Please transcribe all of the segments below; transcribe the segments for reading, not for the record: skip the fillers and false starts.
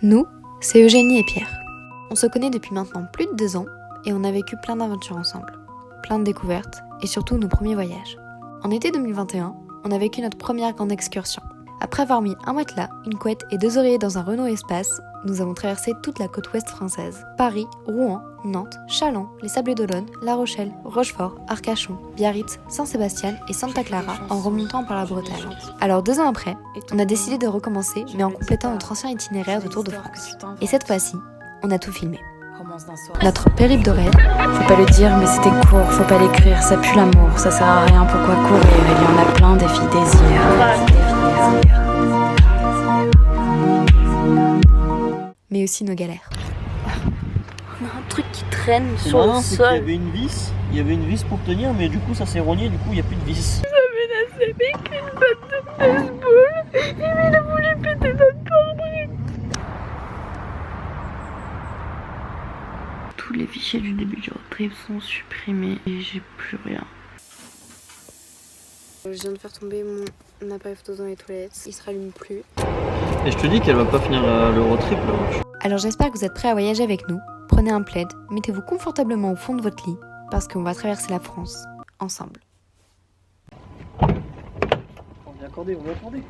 Nous, c'est Eugénie et Pierre. On se connaît depuis maintenant plus de 2 ans et on a vécu plein d'aventures ensemble, plein de découvertes et surtout nos premiers voyages. En été 2021, on a vécu notre première grande excursion. Après avoir mis un matelas, une couette et 2 oreillers dans un Renault Espace, nous avons traversé toute la côte ouest française. Paris, Rouen, Nantes, Châlons, les Sables d'Olonne, La Rochelle, Rochefort, Arcachon, Biarritz, Saint-Sébastien et Santa Clara en remontant par la Bretagne. Alors 2 ans après, on a décidé de recommencer mais en complétant notre ancien itinéraire de Tour de France. Et cette fois-ci, on a tout filmé. Notre périple de rêve. Faut pas le dire, mais c'était court, faut pas l'écrire, ça pue l'amour, ça sert à rien, pourquoi courir? Il y en a plein des filles désir. Mais aussi nos galères. On a un truc qui traîne sur le sol. Il y avait une vis pour tenir, mais du coup ça s'est rogné, du coup il n'y a plus de vis. Ça menacé avec une batte de baseball, et il a voulu péter notre pare-brise. Tous les fichiers du début du road trip sont supprimés et j'ai plus rien. Je viens de faire tomber mon appareil photo dans les toilettes, il se rallume plus. Et je te dis qu'elle va pas finir le road trip là. Alors j'espère que vous êtes prêts à voyager avec nous. Prenez un plaid, mettez-vous confortablement au fond de votre lit, parce qu'on va traverser la France, ensemble. On va accorder, on va accorder.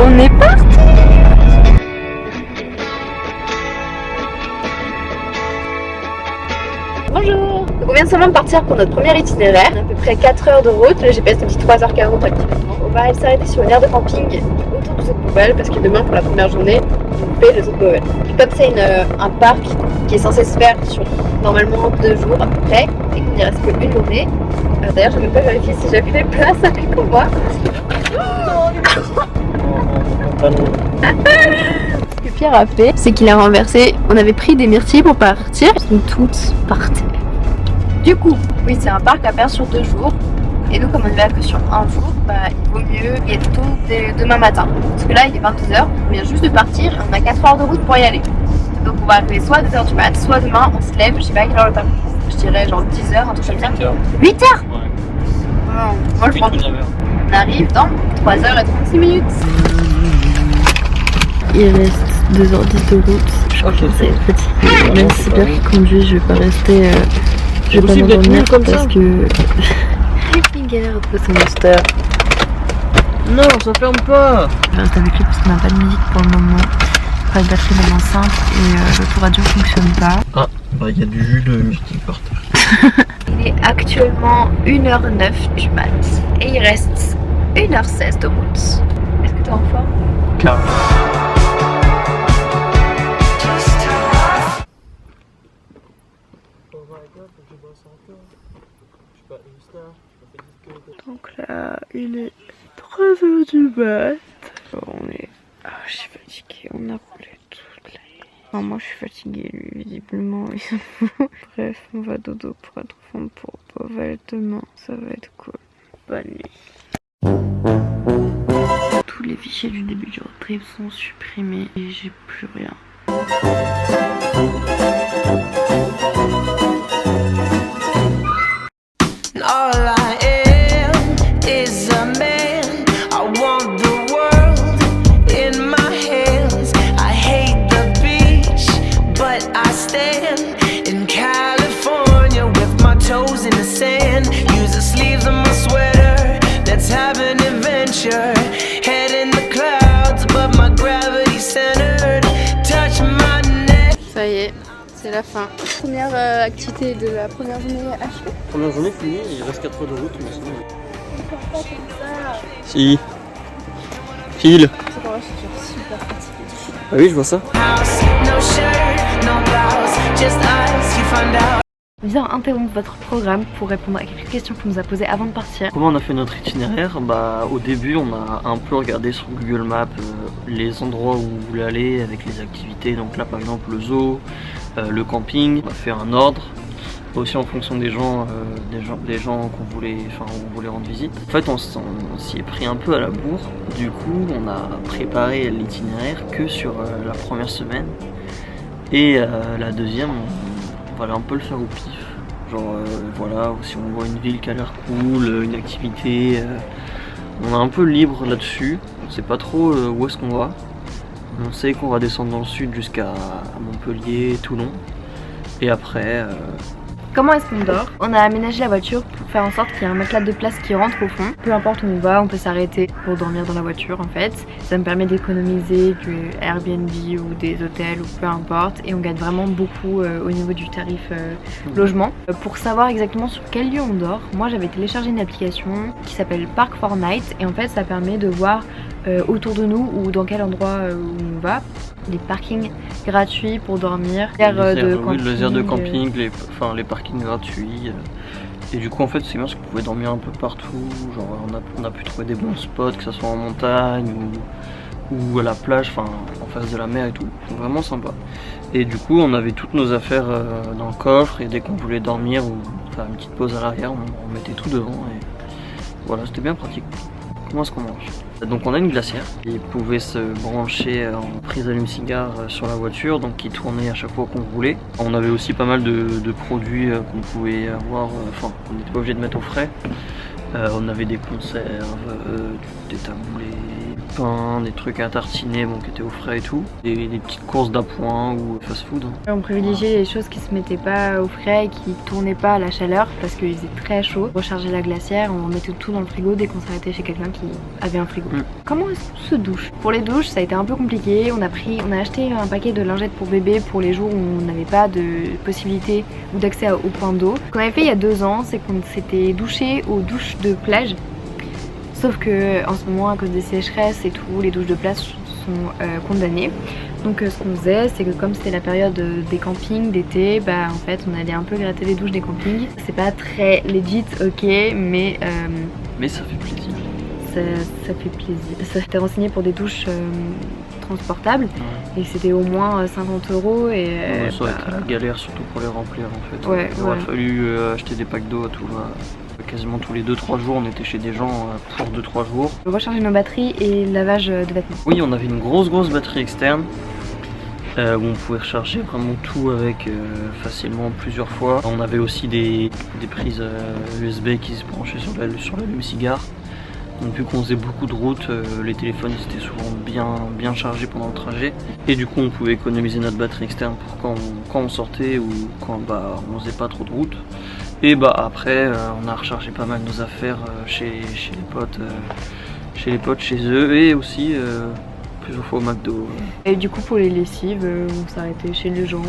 On est parti! Bonjour! Donc on vient seulement de partir pour notre premier itinéraire. On a à peu près 4 heures de route, le GPS nous dit 3h40 actuellement. On va aller s'arrêter sur une aire de camping autour de cette poubelle parce que demain pour la première journée, on fait le Zootbowel. Comme c'est un parc qui est censé se faire sur normalement 2 jours à peu près et qu'il n'y reste qu'une journée. D'ailleurs je n'ai même pas vérifié si j'avais les places avec moi. Ce que Pierre a fait, c'est qu'il a renversé. On avait pris des myrtilles pour partir, elles sont toutes par terre. Du coup, oui, c'est un parc à faire sur 2 jours. Et nous, comme on ne va que sur 1 jour, il vaut mieux y être tôt dès demain matin. Parce que là, il est 22h, on vient juste de partir et on a 4 heures de route pour y aller. Donc on va arriver soit à 2h du mat, soit demain, on se lève, je sais pas à quelle heure le temps. Je dirais genre 10h, un truc comme ça. 8h. Ouais. Moi, je prends. On arrive dans 3h36 minutes. Il reste 2h10 de route. Je commence à être fatiguée. Même si Pierre qui conduit, je vais pas rester. Je vais pas m'endormir parce que j'ai une galère à trouver son monster. Non, ça ferme pas. Je reste avec lui parce qu'on n'a pas de musique pour le moment. Pas de batterie dans l'enceinte et l'autoradio fonctionne pas. Ah, il y a du jus de myrtille par terre. Il est actuellement 1h09 du mat et il reste 1h16 de route. Est-ce que t'es en forme? Car. Donc là, il est 3h du mat. On est... je suis fatiguée, on a roulé toute la nuit. Enfin, moi je suis fatiguée, lui visiblement. Bref, on va dodo pour être en forme pour Beauval demain. Ça va être cool. Bonne nuit. Tous les fichiers du début du road trip sont supprimés et j'ai plus rien. All I am is a man. I want the world in my hands. I hate the beach, but I stand in California with my toes in the sand. Use the sleeves of my sweater. Let's have an adventure. Head in the clouds, but my gravity centered. Touch my neck. Ça y est, c'est la fin. Première activité de la première journée achevée. Première journée finie, il reste 4 heures de route, mais sinon. Pas comme ça. Si. File. C'est pour moi, je suis super fatiguée. Ah oui, je vois ça. House, no shirt, no blouse, just us. You find out. Viens interrompre votre programme pour répondre à quelques questions qu'on nous a posées avant de partir. Comment on a fait notre itinéraire? Au début, on a un peu regardé sur Google Maps les endroits où vous voulez aller avec les activités. Donc là, par exemple, le zoo, le camping. On a fait un ordre. aussi en fonction des gens qu'on voulait, on voulait rendre visite. En fait, on s'y est pris un peu à la bourre. Du coup, on a préparé l'itinéraire que sur la première semaine. Et la deuxième, on va aller un peu le faire au pif. Genre, voilà, si on voit une ville qui a l'air cool, une activité, on est un peu libre là-dessus. On sait pas trop où est-ce qu'on va. On sait qu'on va descendre dans le sud jusqu'à Montpellier, Toulon. Et après, Comment est-ce qu'on dort? On a aménagé la voiture pour faire en sorte qu'il y ait un matelas de place qui rentre au fond. Peu importe où on va, on peut s'arrêter pour dormir dans la voiture en fait. Ça me permet d'économiser du Airbnb ou des hôtels ou peu importe. Et on gagne vraiment beaucoup au niveau du tarif logement. Pour savoir exactement sur quel lieu on dort, moi j'avais téléchargé une application qui s'appelle Park for Night. Et en fait ça permet de voir autour de nous ou dans quel endroit où on va. Les parkings gratuits pour dormir, les aires de camping, les parkings gratuits. Et du coup en fait c'est bien parce qu'on pouvait dormir un peu partout. Genre on a pu trouver des bons spots, que ce soit en montagne ou à la plage, en face de la mer et tout. C'est vraiment sympa. Et du coup on avait toutes nos affaires dans le coffre et dès qu'on voulait dormir ou faire une petite pause à l'arrière, on mettait tout devant et voilà, c'était bien pratique. Comment est-ce qu'on mange? Donc on a une glacière qui pouvait se brancher en prise allume-cigare sur la voiture, donc qui tournait à chaque fois qu'on roulait. On avait aussi pas mal de produits qu'on pouvait avoir, on n'était pas obligé de mettre au frais. On avait des conserves, des taboulés, du pain, des trucs à tartiner qui étaient au frais et tout. Des petites courses d'appoint ou fast-food. On privilégiait les choses qui se mettaient pas au frais et qui tournaient pas à la chaleur parce qu'il faisait très chaud. On rechargeait la glacière, on mettait tout dans le frigo dès qu'on s'arrêtait chez quelqu'un qui avait un frigo. Comment est-ce qu'on se douche? Pour les douches, ça a été un peu compliqué. On a acheté un paquet de lingettes pour bébé pour les jours où on n'avait pas de possibilité ou d'accès au point d'eau. Ce qu'on avait fait il y a 2 ans, c'est qu'on s'était douché aux douches de plage. Sauf que en ce moment, à cause des sécheresses et tout, les douches de plage sont condamnées. Donc ce qu'on faisait, c'est que comme c'était la période des campings d'été, en fait on allait un peu gratter les douches des campings. C'est pas très legit, ok, mais ça fait plaisir. Ça fait plaisir. Ça s'était renseigné pour des douches transportables et c'était au moins 50 € et ça aurait été la galère surtout pour les remplir en fait. Ouais, il aurait fallu acheter des packs d'eau à tout quasiment tous les 2-3 jours, on était chez des gens pour 2-3 jours. Recharger nos batteries et le lavage de vêtements. Oui, on avait une grosse batterie externe où on pouvait recharger vraiment tout avec facilement plusieurs fois. On avait aussi des prises USB qui se branchaient sur l'allume-cigare. Donc vu qu'on faisait beaucoup de routes, les téléphones étaient souvent bien chargés pendant le trajet. Et du coup on pouvait économiser notre batterie externe pour quand on sortait ou quand on faisait pas trop de route. Et après on a rechargé pas mal nos affaires chez les potes chez eux et aussi plusieurs fois au McDo. Et du coup pour les lessives, on s'arrêtait chez les gens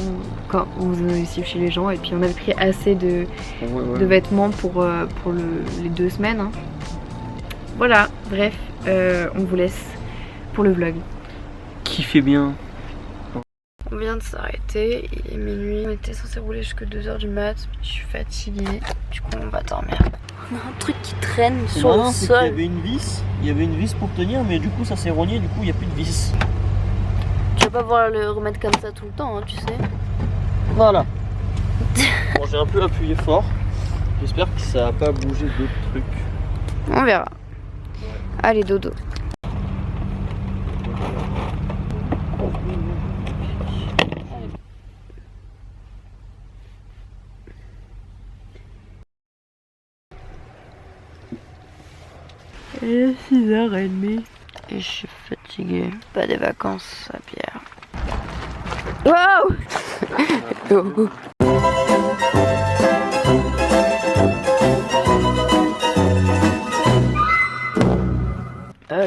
quand on faisait nos lessives chez les gens et puis on avait pris assez de vêtements pour les 2 semaines. Hein. Voilà, bref, on vous laisse pour le vlog. Kiffez bien. On vient de s'arrêter, il est minuit, on était censé rouler jusqu'à 2 h du mat, je suis fatiguée, du coup on va dormir. On a un truc qui traîne sur le sol. Il y avait une vis pour tenir, mais du coup ça s'est rogné, du coup il n'y a plus de vis. Tu vas pas pouvoir le remettre comme ça tout le temps, hein, tu sais. Voilà. Bon, j'ai un peu appuyé fort, j'espère que ça va pas bouger d'autres trucs. On verra. Allez, dodo. Il est 6h30 et je suis fatiguée. Pas des vacances à Pierre. Waouh!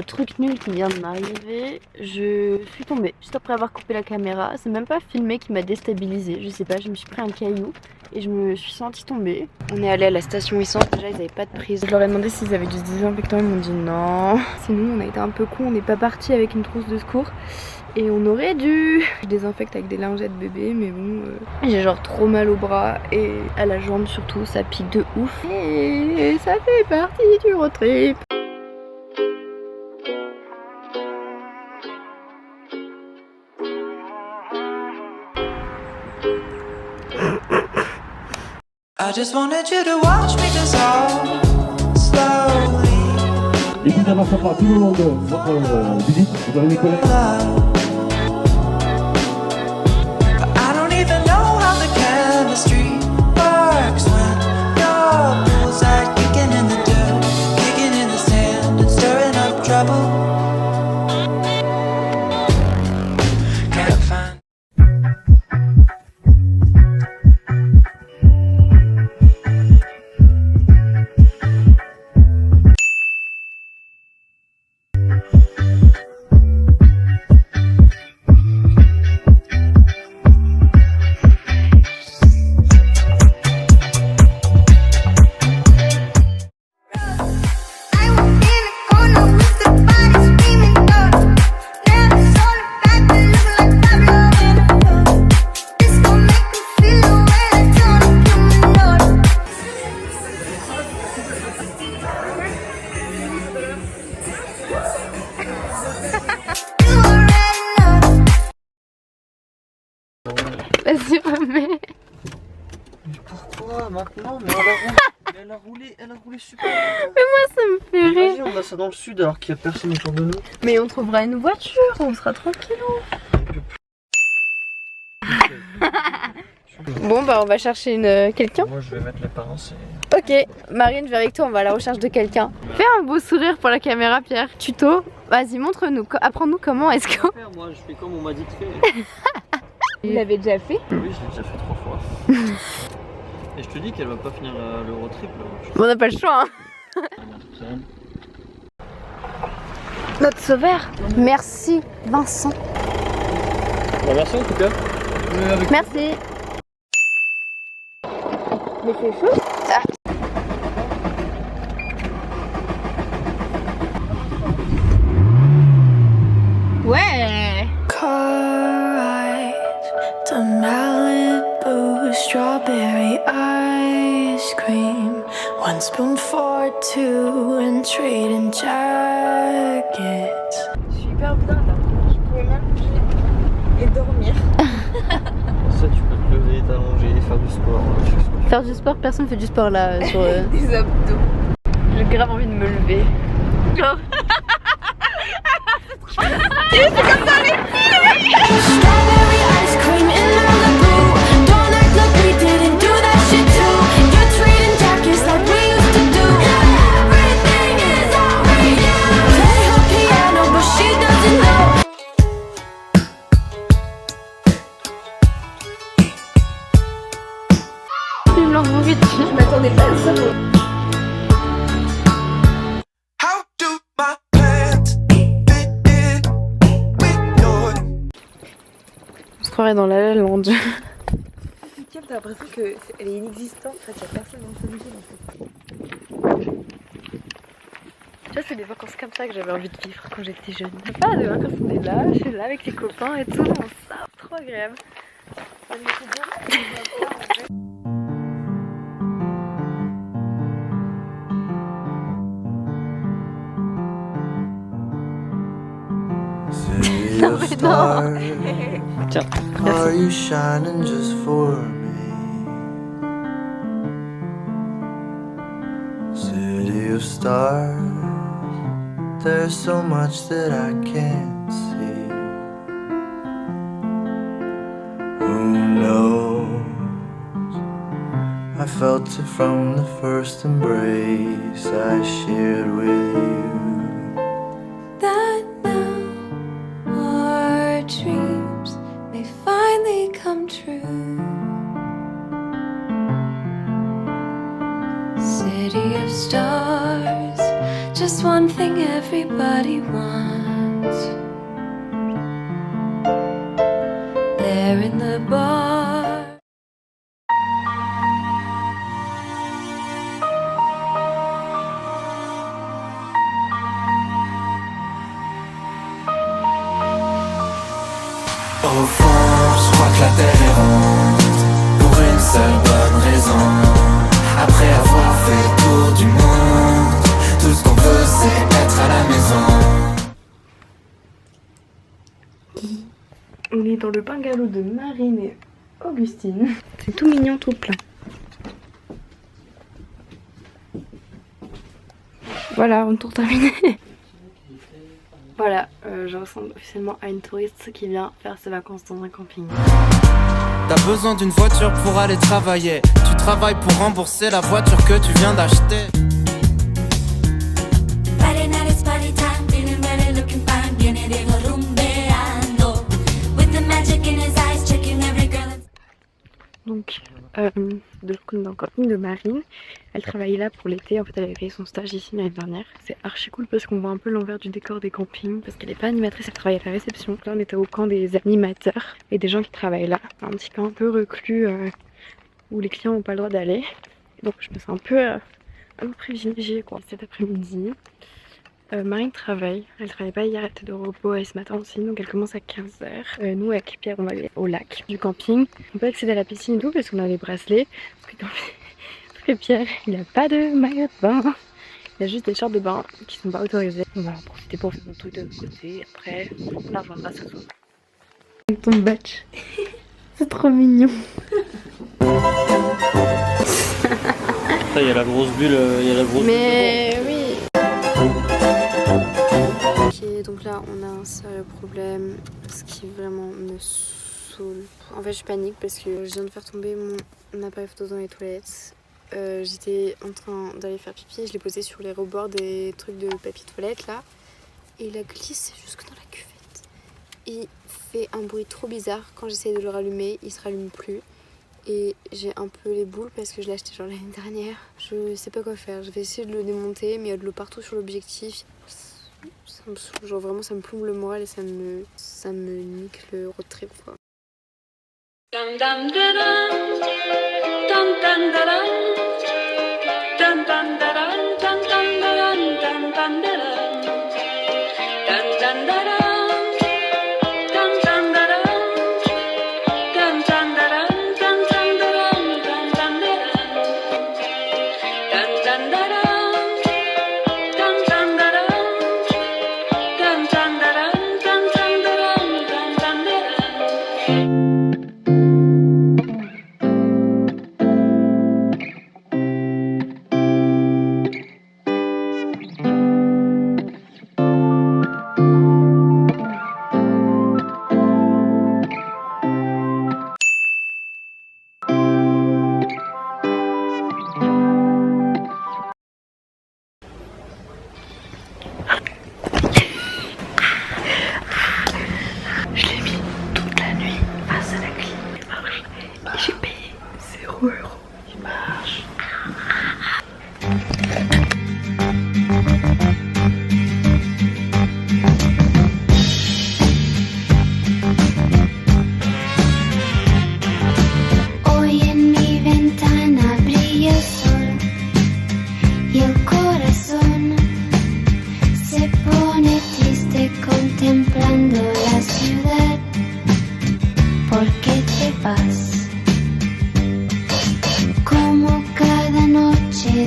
Truc nul qui vient de m'arriver, je suis tombée juste après avoir coupé la caméra. C'est même pas filmé qui m'a déstabilisée, je sais pas, je me suis pris un caillou et je me suis sentie tomber. On est allé à la station essence, déjà ils avaient pas de prise. Je leur ai demandé s'ils avaient du désinfectant, ils m'ont dit non. Sinon on a été un peu con, on n'est pas parti avec une trousse de secours. Et on aurait dû. Je désinfecte avec des lingettes bébé, mais bon, j'ai genre trop mal au bras et à la jambe surtout, ça pique de ouf. Et ça fait partie du road trip. I just wanted you to watch me dissolve slowly. Et puis d'avoir ça tout le long de votre visite, vous allez Nicolas. I don't even know how the chemistry works when your bullseye kicking in the dirt, kicking in the sand and stirring up trouble. Can't find. Vas-y, remets. Mais pourquoi maintenant? Mais elle a roulé super. Mais moi, ça me fait Mais rire. imagine, on a ça dans le sud alors qu'il n'y a personne autour de nous. Mais on trouvera une voiture, on sera tranquille. Bon, bah, on va chercher quelqu'un. Moi je vais mettre les parents. Ok, Marine, je vais avec toi, on va à la recherche de quelqu'un. Fais un beau sourire pour la caméra, Pierre. Tuto, vas-y, montre-nous, apprends-nous comment est-ce que... Moi je fais comme on m'a dit de faire. Vous l'avez déjà fait? Oui, je l'ai déjà fait 3 fois. Et je te dis qu'elle va pas finir le road trip là. Bon, on n'a pas le choix, hein. Notre sauveur. Merci, Vincent. Bah, merci en tout cas. Merci. Mais c'est chaud. Ouais. Car ride to Malibu, strawberry ice cream, 1 spoon for 2 and trading jackets. Je suis hyper bien là. Je pouvais m'allonger et dormir. Ça tu peux te lever, t'allonger, faire du sport. Je sais pas. Faire du sport, personne fait du sport là sur Des abdos. J'ai grave envie de me lever. Grave. Strawberry ice cream in Malibu. Don't act like we didn't do that shit too. You're trading jackets like we used to do. Everything is alright now. Play her piano, but she doesn't know. Une longue nourriture. Je m'attendais pas à ça. How do my pants fit in with yours? On se croirait dans la Lande. T'as l'impression qu'elle est inexistante. En fait, il n'y a personne dans cette ville. En fait. Tu vois, c'est des vacances comme ça que j'avais envie de vivre quand j'étais jeune. Pas de vacances, on est là, je suis là avec les copains et tout, on sort, trop agréable. City of stars, Tiens. are you shining just for me? City of stars, there's so much that I can't see. Who knows? I felt it from the first embrace I shared with you. That now our dreams may finally come true. City of stars, just one thing everybody wants. There in the bar. Au fond, je crois que la terre est ronde, pour une seule bonne raison. Après avoir fait le tour du monde, tout ce qu'on veut c'est être à la maison. On est dans le bungalow de Marine et Augustine. C'est tout mignon, tout plein. Voilà, on tour terminé. Voilà, je ressemble officiellement à une touriste qui vient faire ses vacances dans un camping. T'as besoin d'une voiture pour aller travailler. Tu travailles pour rembourser la voiture que tu viens d'acheter. Friday night it's party time, feeling ready, looking fine, viene Diego rumbeando, with the magic in his eyes, checking every girl. Donc, de l'autre côté dans le camping de Marine, elle travaillait là pour l'été. En fait, elle avait fait son stage ici l'année dernière. C'est archi cool parce qu'on voit un peu l'envers du décor des campings. Parce qu'elle n'est pas animatrice, elle travaille à la réception. Là, on était au camp des animateurs et des gens qui travaillent là. Un petit camp un peu reclus où les clients n'ont pas le droit d'aller. Donc, je me sens un peu privilégiée quoi. Cet après-midi, Marine travaille. Elle travaillait pas hier, elle était de repos et ce matin aussi, donc elle commence à 15h. Nous avec Pierre on va aller au lac du camping. On peut accéder à la piscine et tout parce qu'on a les bracelets. Parce que Pierre il a pas de maillot de bain. Il a juste des shorts de bain qui sont pas autorisés. On va en profiter pour faire notre truc de l'autre côté. Après on la rejoindra ce soir. Avec ton batch. C'est trop mignon. Ça, il y a la grosse bulle, il y a la grosse Mais oui. Ok, donc là on a un sérieux problème, ce qui vraiment me saoule. En fait je panique parce que je viens de faire tomber mon appareil photo dans les toilettes. J'étais en train d'aller faire pipi, je l'ai posé sur les rebords des trucs de papier toilette là. Et il a glissé jusque dans la cuvette. Il fait un bruit trop bizarre, quand j'essaye de le rallumer, il se rallume plus. Et j'ai un peu les boules parce que je l'ai acheté genre l'année dernière. Je sais pas quoi faire, je vais essayer de le démonter mais il y a de l'eau partout sur l'objectif. Ça me saoule, genre vraiment ça me plombe le moral et ça me nique le road trip quoi.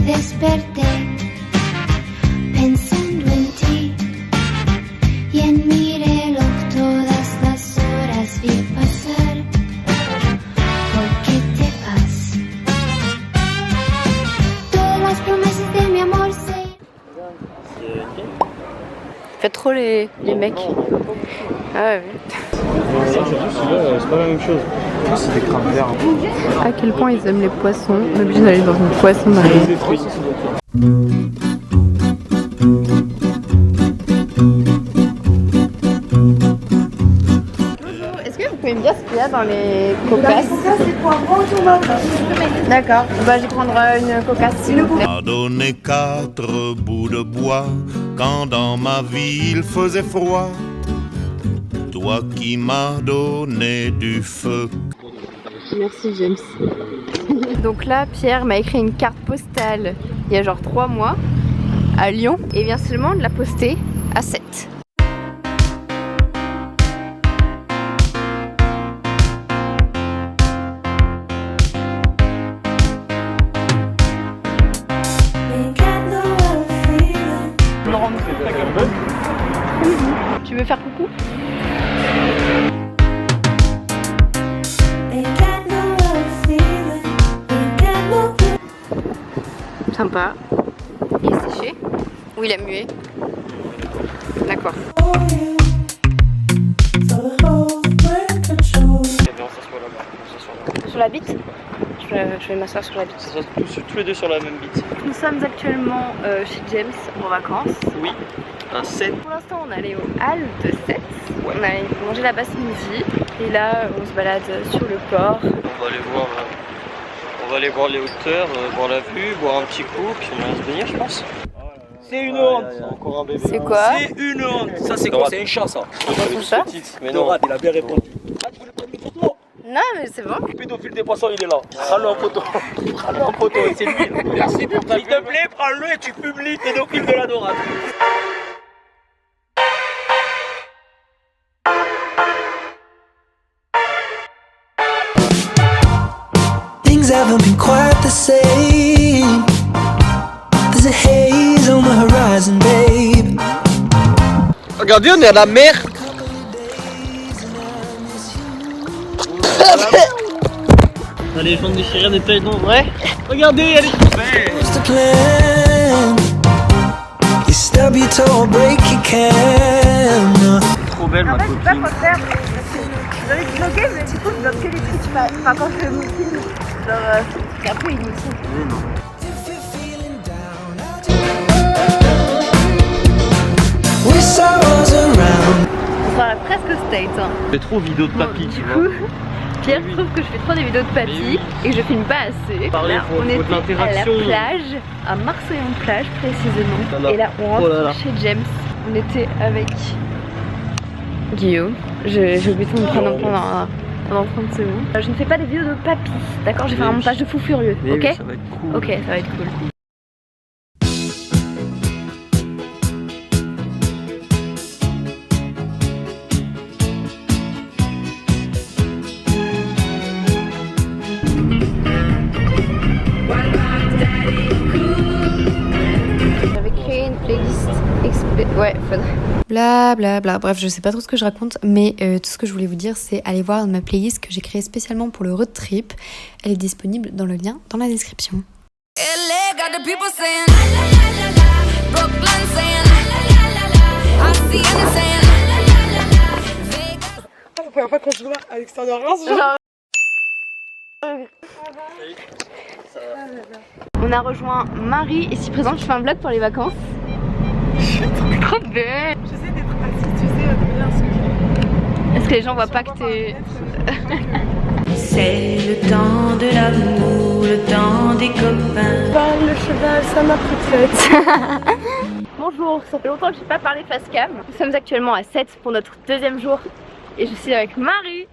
Desperté pensando en ti y en mi reloj todas las horas vi pasar. ¿Por qué te vas? Todas las promesas de mi amor se... Faites trop les mecs. Ah ouais. C'est pas la même chose. C'est des crabes verts. À quel point ils aiment les poissons. On est obligé d'aller dans une poissonnerie. Est-ce que vous pouvez me dire ce qu'il y a dans les cocasses? C'est poivron et tomate. D'accord. Bah, je vais prendre une cocasse s'il vous plaît. M'a donné 4 bouts de bois quand dans ma vie il faisait froid. Toi qui m'as donné du feu. Merci James. Donc là, Pierre m'a écrit une carte postale il y a genre 3 mois à Lyon et vient seulement de la poster à 7. Tu veux faire coucou? Sympa. Il est séché. Ou il a mué? D'accord. Sur la bite? Je vais m'asseoir sur la bite. Tous les deux sur la même bite. Nous sommes actuellement chez James en vacances. Oui, un 7. Pour l'instant, on est allé au Hall de Sète. On a mangé là-bas ce midi. Et là, on se balade sur le port. On va aller voir les hauteurs, voir la vue, boire un petit coup, puis on va se baigner, je pense. C'est une honte. Encore un bébé. C'est quoi? C'est une honte. Ça c'est quoi? C'est un chat ça. C'est un chat? Mais non. Dorade, il a bien répondu. Ah, tu voulais prendre une photo? Non, mais c'est bon. Le pédophile des poissons, il est là. Prends-le en photo. Prends-le en photo, c'est lui. Merci pour ta. S'il te plaît, prends-le et tu publies pédophile de la Dorade. Things haven't been quite the same. There's a haze on the horizon, babe. Regardez, on est à la mer. La légende des sirènes est-elle donc vraie? Regardez, elle est trop belle. What's the plan? You stub your toe or break your can. Trop belle ma copine. Je sais pas quoi faire. J'ai envie de vlogger, mais du coup, je bloque que les trucs. Enfin, quand je me filme, genre, c'est un peu inutile. Wish I was around. On sera presque state. Hein. C'est trop vidéo de papy, tu vois. Pierre trouve que je fais trop des vidéos de papy et que je filme pas assez. Parler, Là, faut on de était à la l'interaction. plage, à Marseillon-Plage précisément. Voilà. Et là, on rentre Oh là là. chez James. On était avec Guillaume. J'ai oublié son prénom pendant 30 secondes. Je ne fais pas des vidéos de papy, d'accord? J'ai fait un montage de fou furieux, Mais ok? oui, ça va être cool. Ok, ça va être cool. J'avais créé une playlist ouais, faudrait. Bla bla bla, bref je sais pas trop ce que je raconte mais tout ce que je voulais vous dire c'est aller voir ma playlist que j'ai créée spécialement pour le road trip. Elle est disponible dans le lien dans la description. LA got the people saying la la la la la. Brooklyn saying la la la la la. I see it saying la la la la la. Vegas. C'est la première fois qu'on se voit à l'extérieur de Reims, genre. On a rejoint Marie ici présente, je fais un vlog pour les vacances. Trop belle. J'essaie d'être assise, tu sais, de manière à ce que... Est-ce que les gens voient pas que t'es... C'est le temps de l'amour, le temps des copains. Le cheval, ça m'a pris de tête. Bonjour, ça fait longtemps que je n'ai pas parlé face cam. Nous sommes actuellement à 7 pour notre deuxième jour et je suis avec Marie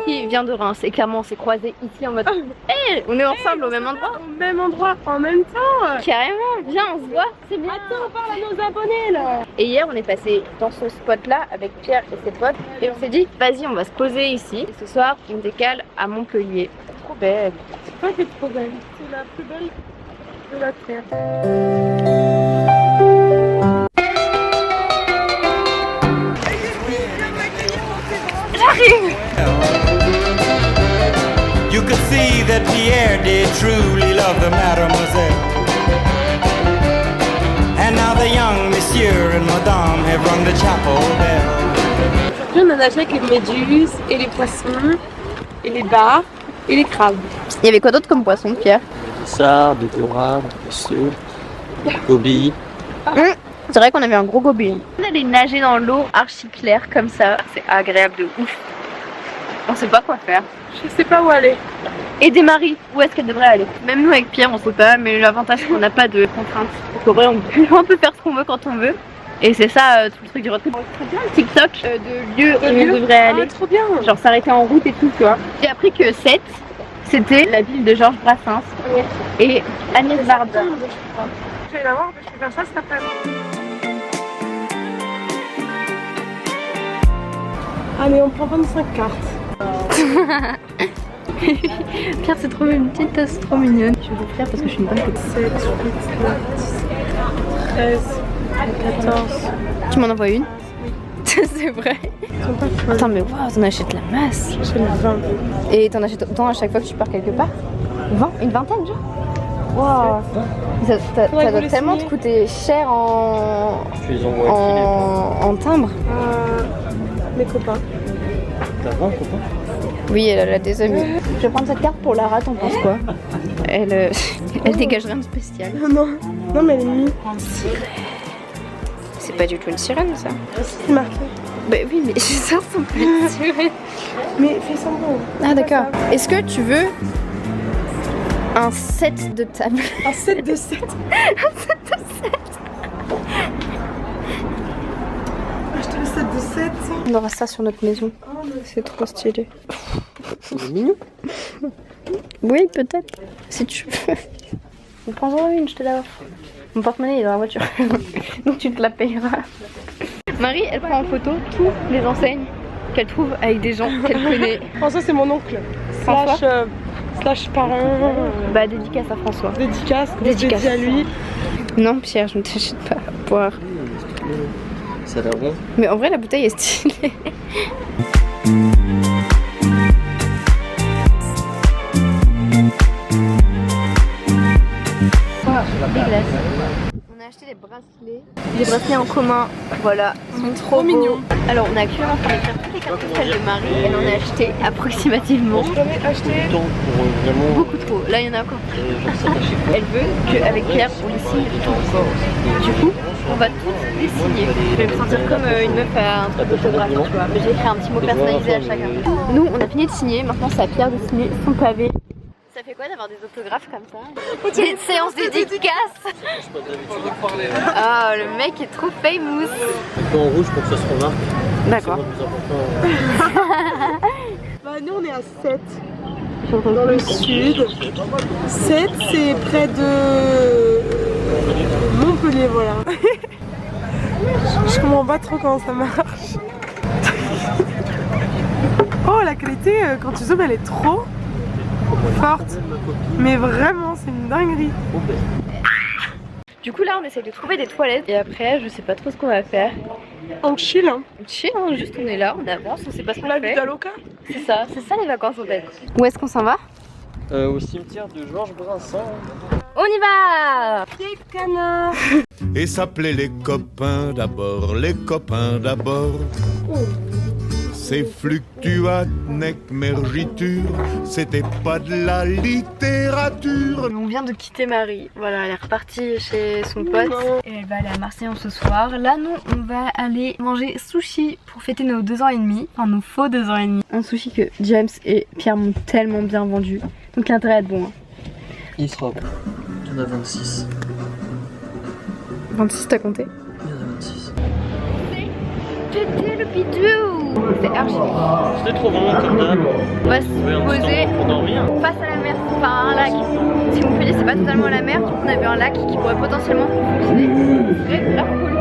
qui vient de Reims et clairement on s'est croisés ici en mode hey, on est ensemble au même endroit. Au même endroit, en même temps. Carrément, viens on se voit, c'est bien. Attends, on parle à nos abonnés là. Et hier on est passé dans ce spot là avec Pierre et ses potes et on s'est dit vas-y on va se poser ici et ce soir on décale à Montpellier. Trop belle. C'est pas qu'elle est trop belle, c'est la plus belle de la terre. You could see that Pierre did truly love the mademoiselle. And now the young monsieur and madame have rung the chapel bell. Aujourd'hui, on a nagé avec les méduses et les poissons et les bars et les crabes. Il y avait quoi d'autre comme poisson Pierre? Ça, des dorades, des sauts, gobies. C'est vrai qu'on avait un gros gobelin. On allait nager dans l'eau archi claire comme ça. C'est agréable de ouf. On sait pas quoi faire. Je sais pas où aller. Et des Marie, où est-ce qu'elle devrait aller? Même nous avec Pierre on sait pas, mais l'avantage c'est qu'on n'a pas de contraintes. Donc en vrai on peut faire ce qu'on veut quand on veut. Et c'est ça tout le truc du road trip. Très bien le TikTok de lieux où on devrait aller. Trop bien. Genre s'arrêter en route et tout tu vois. J'ai appris que Sète c'était la ville de Georges Brassens et Agnès Varda. Je vais la voir, je vais faire ça cet après-midi. Allez, on prend 25 cartes. Pierre c'est trop une petite tasse trop mignonne. Je vais vous faire parce que je suis une bonne copine. 7, 8, 9, 10, 13, 14. Tu m'en envoies une? C'est vrai. Attends mais waouh, t'en achètes la masse. J'en ai 20. Et t'en achètes autant à chaque fois que tu pars quelque part? 20? Une vingtaine genre? Waouh. Ça vous doit les tellement te signer. coûter cher Tu les envoies à qui en timbre. Mes copains. T'as 20 copains? Oui, elle a des amis. Je vais prendre cette carte pour Lara, t'en penses quoi? Elle dégage rien de spécial. Non, mais elle est mise. C'est pas du tout une sirène, ça. C'est marqué. Bah oui, mais ça ressemble à une sirène. Mais fais semblant. Ah d'accord. Est-ce que tu veux un set de table? Un set de 7. Acheter le set de 7. On aura ça sur notre maison. C'est trop stylé. C'est mignon. Oui, peut-être. Si tu veux. On prendra une, je te la offre. Mon porte-monnaie est dans la voiture. Donc tu te la payeras. Marie, elle prend en photo toutes les enseignes qu'elle trouve avec des gens qu'elle connaît. François, c'est mon oncle. François Slash parrain. Bah, dédicace à François. Dédicace. Dédicace. Dédicace à lui. Non, Pierre, je ne t'achète pas à boire. Ça a l'air bon. Mais en vrai, la bouteille est stylée. Des glaces. On a acheté des bracelets en commun, voilà, ils sont trop mignons. Alors on a actuellement fait écrire toutes les cartes postales de Marie, elle en a acheté approximativement J'en ai acheté. Temps pour vraiment. beaucoup trop. Là il y en a encore plus. Elle veut qu'avec Pierre on les signe tout. Du coup on va toutes les signer. Je vais me sentir comme une meuf à un truc d'autographe, tu vois. Mais j'ai écrit un petit mot personnalisé à chacun. Nous on a fini de signer, maintenant c'est à Pierre de signer son pavé. Ça fait quoi d'avoir des autographes comme ça? Des séances dédicaces. Ah, le mec est trop famous. En rouge pour que ça se remarque. D'accord. C'est le plus important. Bah, nous on est à 7. Dans le sud. 7, c'est près de Montpellier, voilà. Je comprends pas trop comment ça marche. Oh, la qualité, quand tu zoomes, elle est trop forte. Mais vraiment, c'est une dinguerie. Du coup là on essaie de trouver des toilettes et après je sais pas trop ce qu'on va faire. On chill, hein. Chill, hein, juste on est là, on avance, on sait pas ce qu'on La fait. vida loca. C'est ça les vacances en fait. Où est-ce qu'on s'en va? Au cimetière de Georges Brassens. On y va! Des canards. Et s'appelaient les copains d'abord, les copains d'abord. Ces fluctuates nec mergiture, c'était pas de la littérature. On vient de quitter Marie, voilà, elle est repartie chez son pote et elle va aller à Marseille ce soir. Là nous on va aller manger sushi pour fêter nos 2 ans et demi, enfin nos faux 2 ans et demi. Un sushi que James et Pierre m'ont tellement bien vendu, donc l'intérêt à être bon. Hein. Il sera bon. Il y en a 26. 26 t'as compté? Il y en a 26. C'était le bidou! C'est archi. C'était trop bon comme d'hab. On va se poser pour dormir. face à la mer, enfin à un lac. Si Montpellier c'est pas totalement la mer, du coup on a vu un lac qui pourrait potentiellement fonctionner. C'est grave cool.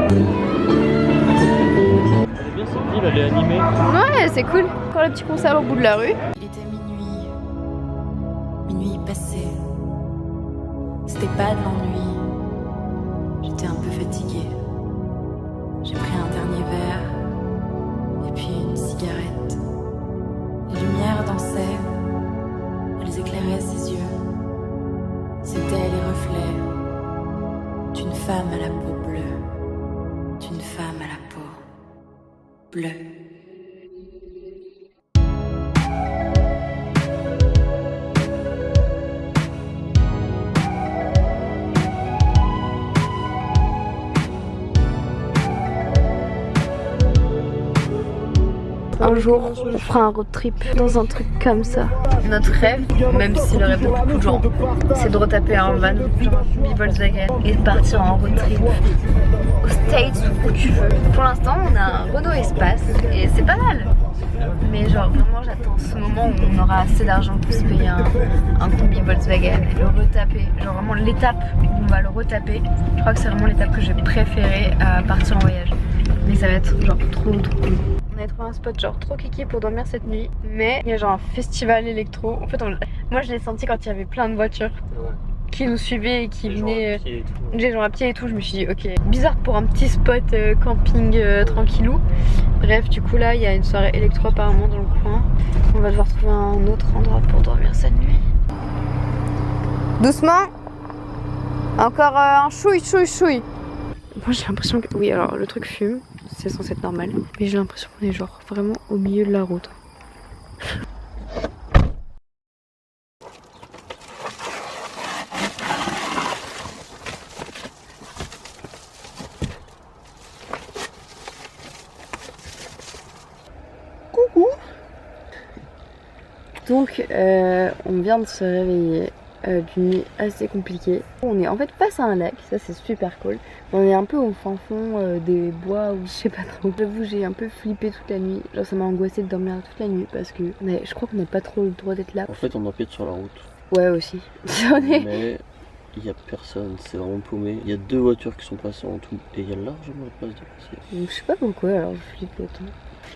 Elle est bien cette ville, elle est animée. Ouais, c'est cool. Encore le petit concert au bout de la rue. Il était minuit passé. C'était pas de l'ennui. J'étais un peu fatiguée. J'ai pris un dernier verre et puis une cigarette. Les lumières dansaient, elles éclairaient ses yeux. C'étaient les reflets d'une femme à la peau bleue, d'une femme à la peau bleue. Un jour, on fera un road trip dans un truc comme ça. Notre rêve, même si le rêve de beaucoup de gens, c'est de retaper un van, genre un Volkswagen, et de partir en road trip aux States ou où tu veux. Pour l'instant, on a un Renault Espace et c'est pas mal. Mais genre vraiment, j'attends ce moment où on aura assez d'argent pour se payer un combi Volkswagen et le retaper. Genre vraiment l'étape où on va le retaper. Je crois que c'est vraiment l'étape que j'ai préférée à partir en voyage. Mais ça va être genre trop cool. On a trouvé un spot genre trop kiki pour dormir cette nuit, mais il y a genre un festival électro. En fait, moi je l'ai senti quand il y avait plein de voitures qui nous suivaient et qui venaient. Les gens à pied et tout, je me suis dit ok, bizarre pour un petit spot camping tranquillou. Bref, du coup là il y a une soirée électro apparemment dans le coin. On va devoir trouver un autre endroit pour dormir cette nuit. Doucement. Encore un chouille. Moi j'ai l'impression que... Oui, alors le truc fume, c'est censé être normal. Mais j'ai l'impression qu'on est genre vraiment au milieu de la route. Coucou. Donc on vient de se réveiller d'une nuit assez compliquée. On est en fait face à un lac, ça c'est super cool. On est un peu au fin fond des bois ou je sais pas trop. J'avoue j'ai un peu flippé toute la nuit. Genre ça m'a angoissé de dormir toute la nuit parce que je crois qu'on n'a pas trop le droit d'être là. En fait on empiète sur la route. Ouais aussi. Mais il n'y a personne, c'est vraiment paumé. Il y a 2 voitures qui sont passées en tout et il y a largement la place de passer. Donc, je sais pas pourquoi alors je flippe autant.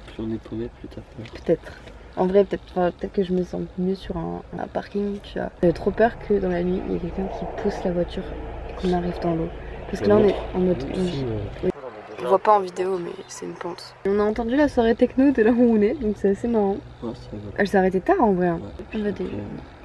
Plus on est paumé, plus t'as peur. Peut-être. En vrai, peut-être que je me sens mieux sur un parking, tu vois. J'ai trop peur que dans la nuit, il y ait quelqu'un qui pousse la voiture et qu'on arrive dans l'eau. Parce que là, on est en mode... Oui. On voit pas en vidéo, mais c'est une pente. On a entendu la soirée techno de là où on est, donc c'est assez marrant. Ouais, elle s'est arrêtée tard en vrai. Hein. Ouais.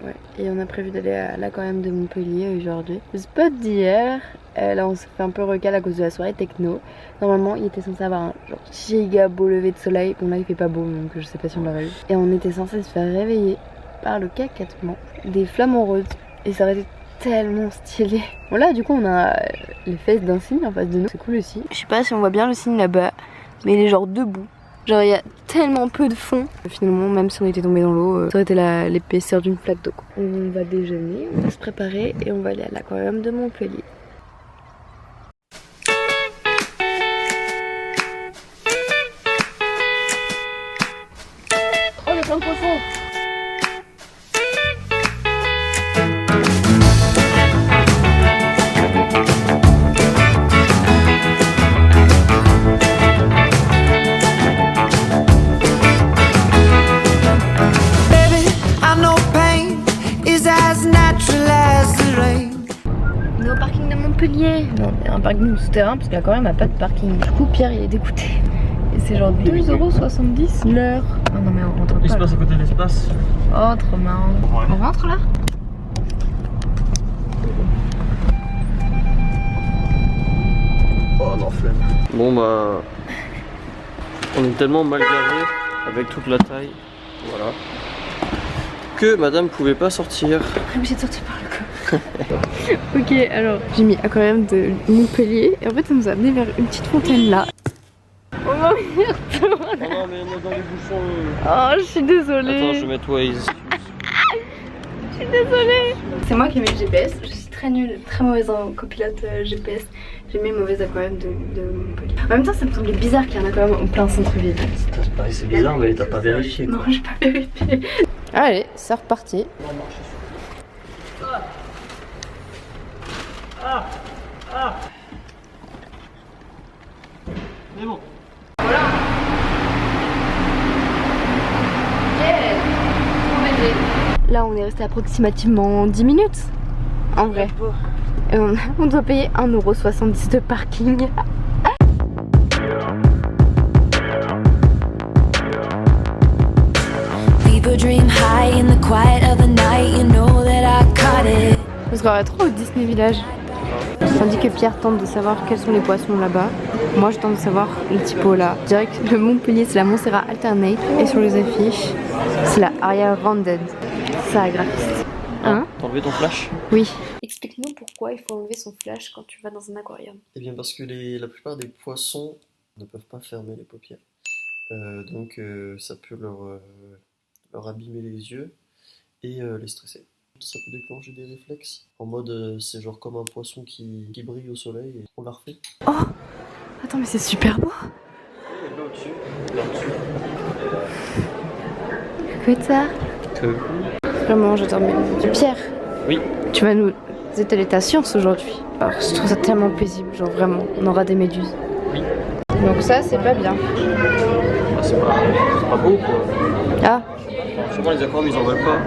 Ouais. Et on a prévu d'aller à l'aquarium de Montpellier aujourd'hui. Le spot d'hier, là on s'est fait un peu recal à cause de la soirée techno. Normalement il était censé avoir un genre giga beau lever de soleil. Bon là il fait pas beau donc je sais pas si on l'aurait eu. Et on était censé se faire réveiller par le cacatement des flamants roses. Et ça aurait été tellement stylé. Bon là du coup on a les fesses d'un cygne en face de nous. C'est cool aussi. Je sais pas si on voit bien le cygne là-bas, mais il est genre debout. Genre il y a tellement peu de fond. Finalement même si on était tombé dans l'eau, ça aurait été l'épaisseur d'une flaque d'eau. On va déjeuner, on va se préparer et on va aller à l'aquarium de Montpellier. Oh il y a plein de poissons. Non, il y a un parking souterrain parce que l'aquarium n'a pas de parking. Du coup, Pierre il est dégoûté. Et c'est genre 2,70€ l'heure. Oh non, mais on rentre pas. L'espace à côté de l'espace. Oh, trop marrant. Ouais. On rentre là? Oh non, flemme. Bon bah. On est tellement mal garé avec toute la taille. Voilà. Que madame pouvait pas sortir. Obligée de sortir par le corps. Ok, alors j'ai mis aquarium de Montpellier et en fait ça nous a amené vers une petite fontaine là. Oh merde. Oh non mais on est dans les bouchons. Oh je suis désolée. Attends je vais mettre Waze. Je suis désolée. C'est moi qui ai mis le GPS. Je suis très nulle, très mauvaise en copilote GPS. J'ai mis mauvais aquarium de Montpellier. En même temps ça me semblait bizarre qu'il y ait un aquarium en plein centre-ville. C'est bizarre mais t'as pas vérifié quoi. Non j'ai pas vérifié. Allez c'est reparti. Mais bon. Voilà. Yeah. Là on est resté approximativement 10 minutes. En vrai. Et on doit payer 1,70€ de parking. People dream high in the quiet of the night. You know that I caught it. On se croirait trop au Disney Village. Tandis que Pierre tente de savoir quels sont les poissons là-bas. Moi je tente de savoir le typo là. Je dirais que le Montpellier c'est la Montserrat Alternate. Et sur les affiches c'est la Aria Rounded. Ça graphiste. Hein? T'as enlevé ton flash? Oui. Explique-nous pourquoi il faut enlever son flash quand tu vas dans un aquarium. Eh bien parce que la plupart des poissons ne peuvent pas fermer les paupières. Donc ça peut leur abîmer les yeux et les stresser. Ça peut déclencher des réflexes. En mode c'est genre comme un poisson qui brille au soleil et on la refait. Oh! Attends mais c'est super beau! Là au-dessus. Là au-dessus. Écoute ça! Vraiment j'adore mes yeux. Pierre! Oui. Tu vas nous étaler ta science aujourd'hui. Alors je trouve ça tellement paisible, genre vraiment, on aura des méduses. Oui. Donc ça c'est pas bien. Ah, c'est pas beau quoi. Ah! Souvent les aquariums ils en veulent pas.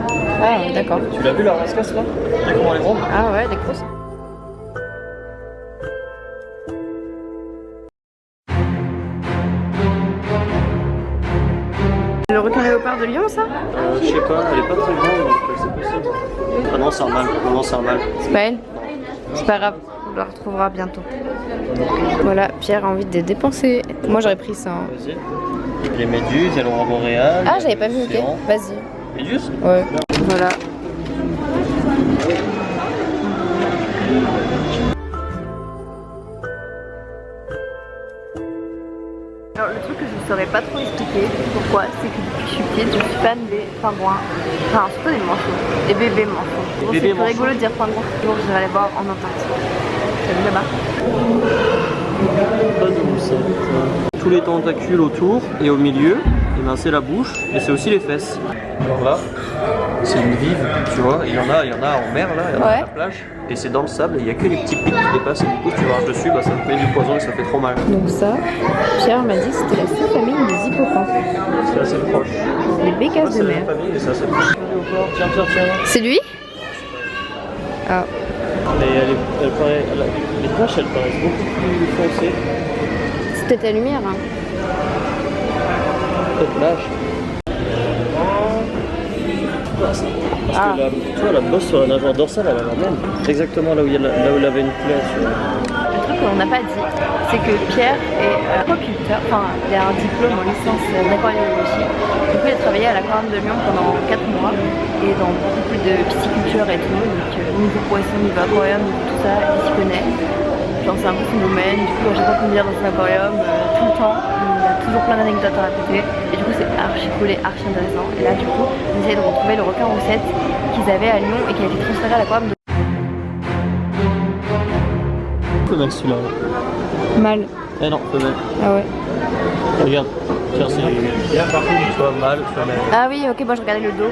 Ah d'accord. Tu l'as vu la rascasse là? Regarde comment elle est grande. Ah ouais, elle est grosse. Le requin léopard de Lyon ça? Je sais pas, elle est pas très grande donc c'est possible. Ah non c'est un mâle, non c'est un mâle. C'est pas elle? C'est pas grave. On la retrouvera bientôt. Voilà, Pierre a envie de dépenser. Moi j'aurais pris ça. Hein. Vas-y. Les méduses, elles auront boréales. Ah, j'avais pas vu, ok. Vas-y. Méduses? Ouais. Voilà. Alors le truc que je ne saurais pas trop expliquer pourquoi, c'est que depuis que je suis petite, je suis fan des pingouins. Enfin, surtout des manchots, des bébés manchots. Bon, c'est plus rigolo de dire pingouin. Donc je vais aller voir en Antarctique. T'as vu là-bas? Tous les tentacules autour et au milieu, et ben c'est la bouche et c'est aussi les fesses. Alors là, c'est une vive, tu vois, il y en a en mer là, il y en a à la plage, et c'est dans le sable et il n'y a que les petits pics qui dépassent et du coup tu marches dessus, bah, ça te met du poison et ça fait trop mal. Donc ça, Pierre m'a dit que c'était la sous-famille des hippocampes. C'est assez proche. Les bécasses de mer. C'est assez proche. Tiens. C'est lui? Ah. Mais les taches elles paraissent beaucoup plus foncées. C'est peut-être la lumière. Hein. Peut-être l'âge. Parce que tu vois, la bosse sur la nageoire dorsale, elle a la même. Exactement là où il avait une plaie. Le truc qu'on n'a pas dit, c'est que Pierre est aquaculteur, enfin il a un diplôme en licence d'aquariologie. Du coup il a travaillé à l'aquarium de Lyon pendant 4 mois et dans beaucoup de pisciculture et tout. Donc niveau poisson, niveau aquarium, niveau tout ça, il s'y connaît. Genre c'est un peu son domaine, du coup à chaque fois qu'on vient dans son aquarium, tout le temps, il a toujours plein d'anecdotes à raconter. Et du coup c'est archi cool et archi intéressant. Et là du coup on essaye de retrouver le requin roussette qu'ils avaient à Lyon et qui a été transféré à l'aquarium de... Femelle celui-là. Mâle. Eh non, femelle. Ah ouais. Regarde, tiens c'est bien par contre, soit mâle, femelle. Ah oui, ok, moi je regardais le dos.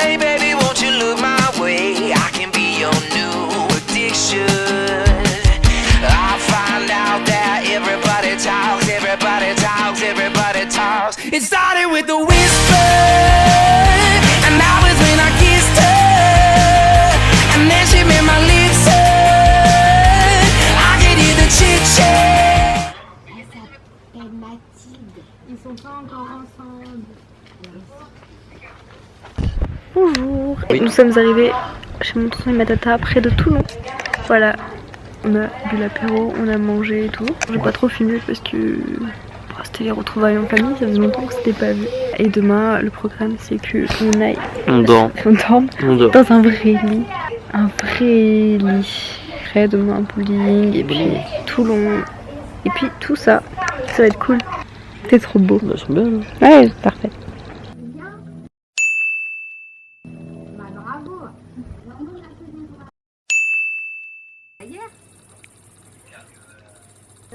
Hey baby, won't you look my way? I can be your new addiction. I find out that everybody talks, everybody talks, everybody talks. It started with a whisper, and that was when I kissed her, and then she made my lips hurt. I could hear the chit chat. Elle s'appelle Mathilde. Ils sont pas encore ensemble. Bonjour, et nous sommes arrivés chez mon tonton et ma tata près de Toulon. Voilà, on a bu l'apéro, on a mangé et tout. J'ai pas trop filmé parce que c'était les retrouvailles en famille, ça faisait longtemps que c'était pas vu. Et demain, le programme c'est qu'on aille. On dort. On dort dans un vrai lit. Un vrai lit. Après, demain, bowling, et puis Toulon. Et puis tout ça, ça va être cool. C'est trop beau. Bah, c'est bien. Hein. Ouais, parfait.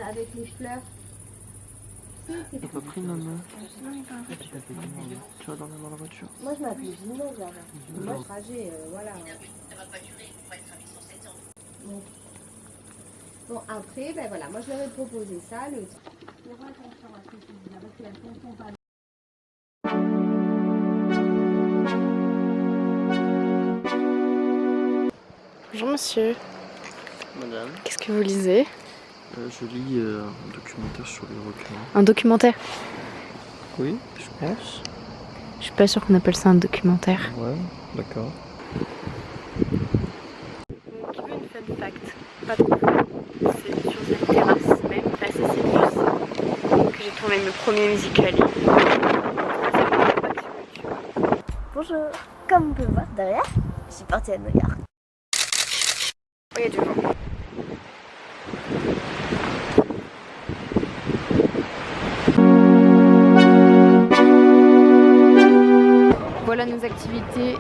Avec les fleurs. T'as pas pris maman? Tu vas dormir dans la voiture? Moi je m'appelle Gino, moi je trajet, voilà. Bon après, ben voilà, moi je leur ai proposé ça, le... Fais attention à ce que tu dis, parce que la tonton pas... Bonjour monsieur. Madame. Qu'est-ce que vous lisez? Je lis un documentaire sur les requins. Un documentaire? Oui, je pense. Je suis pas sûre qu'on appelle ça un documentaire. Ouais, d'accord. Qui veut une fun fact? Pas trop. C'est sur cette terrasse même, face à cette bus, que j'ai tourné mes premiers musicals. Bonjour, comme on peut voir derrière, je suis partie à New York. Oui, il y a du vent. Voilà nos activités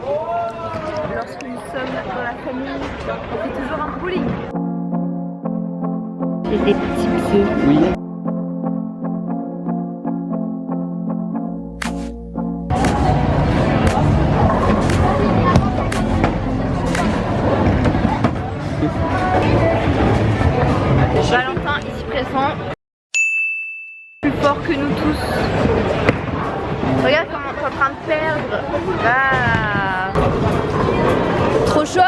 lorsque nous sommes dans la famille. On fait toujours un bowling. J'ai des petits pieds. Oui. Valentin ici présent va. Trop chaud.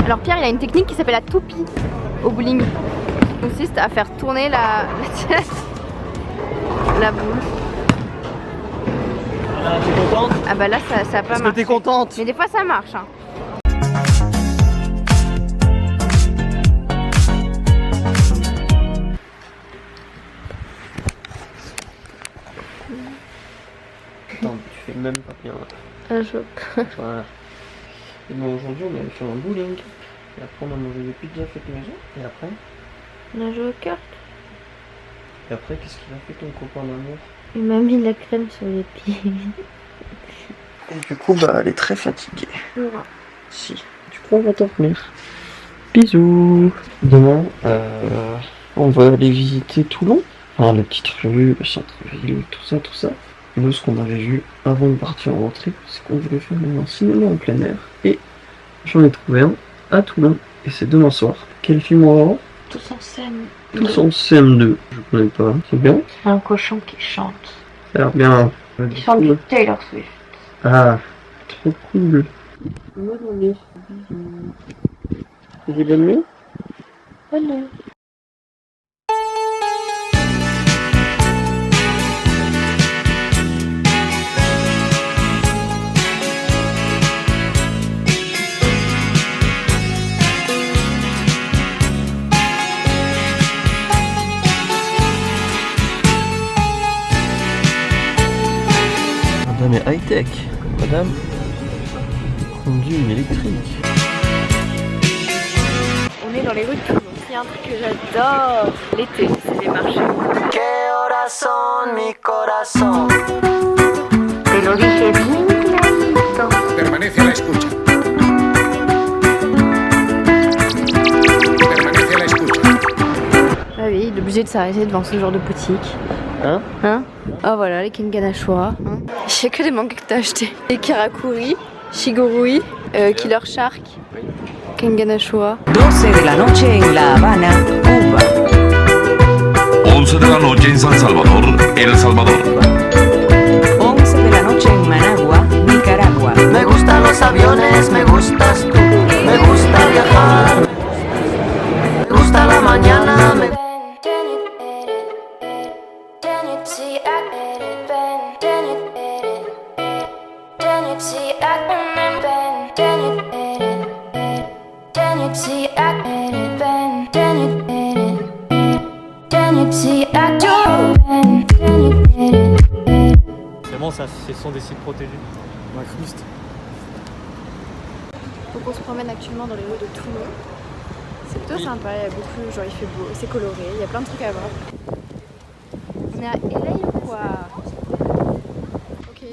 Alors Pierre, il a une technique qui s'appelle la toupie au bowling. Qui consiste à faire tourner la boule. Là, t'es contente? Ah bah là, ça a pas marché. Est-ce que t'es contente? Mais des fois, ça marche. Hein. Attends, tu fais même pas bien. Un choc. Voilà. Et bon, aujourd'hui, on avait fait un bowling. Et après, on a mangé des pizzas faites maison. Et après? On a joué aux cartes. Et après, qu'est-ce qu'il a fait ton copain d'amour? Il m'a mis de la crème sur les pieds. Et du coup, bah, elle est très fatiguée. Si. Du coup, on va dormir. Bisous. Demain, on va aller visiter Toulon. Enfin, la petite rue, le centre-ville, tout ça. Nous, ce qu'on avait vu avant de partir en rentrée, c'est qu'on voulait faire un cinéma en plein air. Et j'en ai trouvé un à Toulon. Et c'est demain soir. Quel film on va voir? Tous en scène. Tous en CM2. Je connais pas. C'est bien? C'est un cochon qui chante. Ça a l'air bien. Il chante du Taylor Swift. Ah, trop cool. On va dormir. Vous allez mieux? Voilà. Madame est high-tech. Madame conduit une électrique. On est dans les rues de Toulon. Il y a un truc que j'adore l'été, c'est les marchés. Corazón, mi corazón. Te lo dije bien clarito. Permanece a la escucha. Permanece à la escucha. Ah oui, il est obligé de s'arrêter devant ce genre de boutique. Hein? Hein? Ah voilà, les Kenganashua. Hein. Il n'y a que des mangas que t'as acheté. Les Karakuri, Shigurui, Killer Shark, Kenganashua. 12 de la noche en La Habana, Cuba. 11 de la noche en San Salvador, El Salvador. 11 de la noche en Managua, Nicaragua. Me gustan los aviones, me gustas tú. Me gusta viajar. Me gusta la mañana. Vraiment, ce sont des sites protégés. M'incruste. Donc on se promène actuellement dans les rues de Toulon. C'est plutôt sympa, il y a beaucoup, genre il fait beau, c'est coloré, il y a plein de trucs à voir. On est à LA ou quoi? Ok, je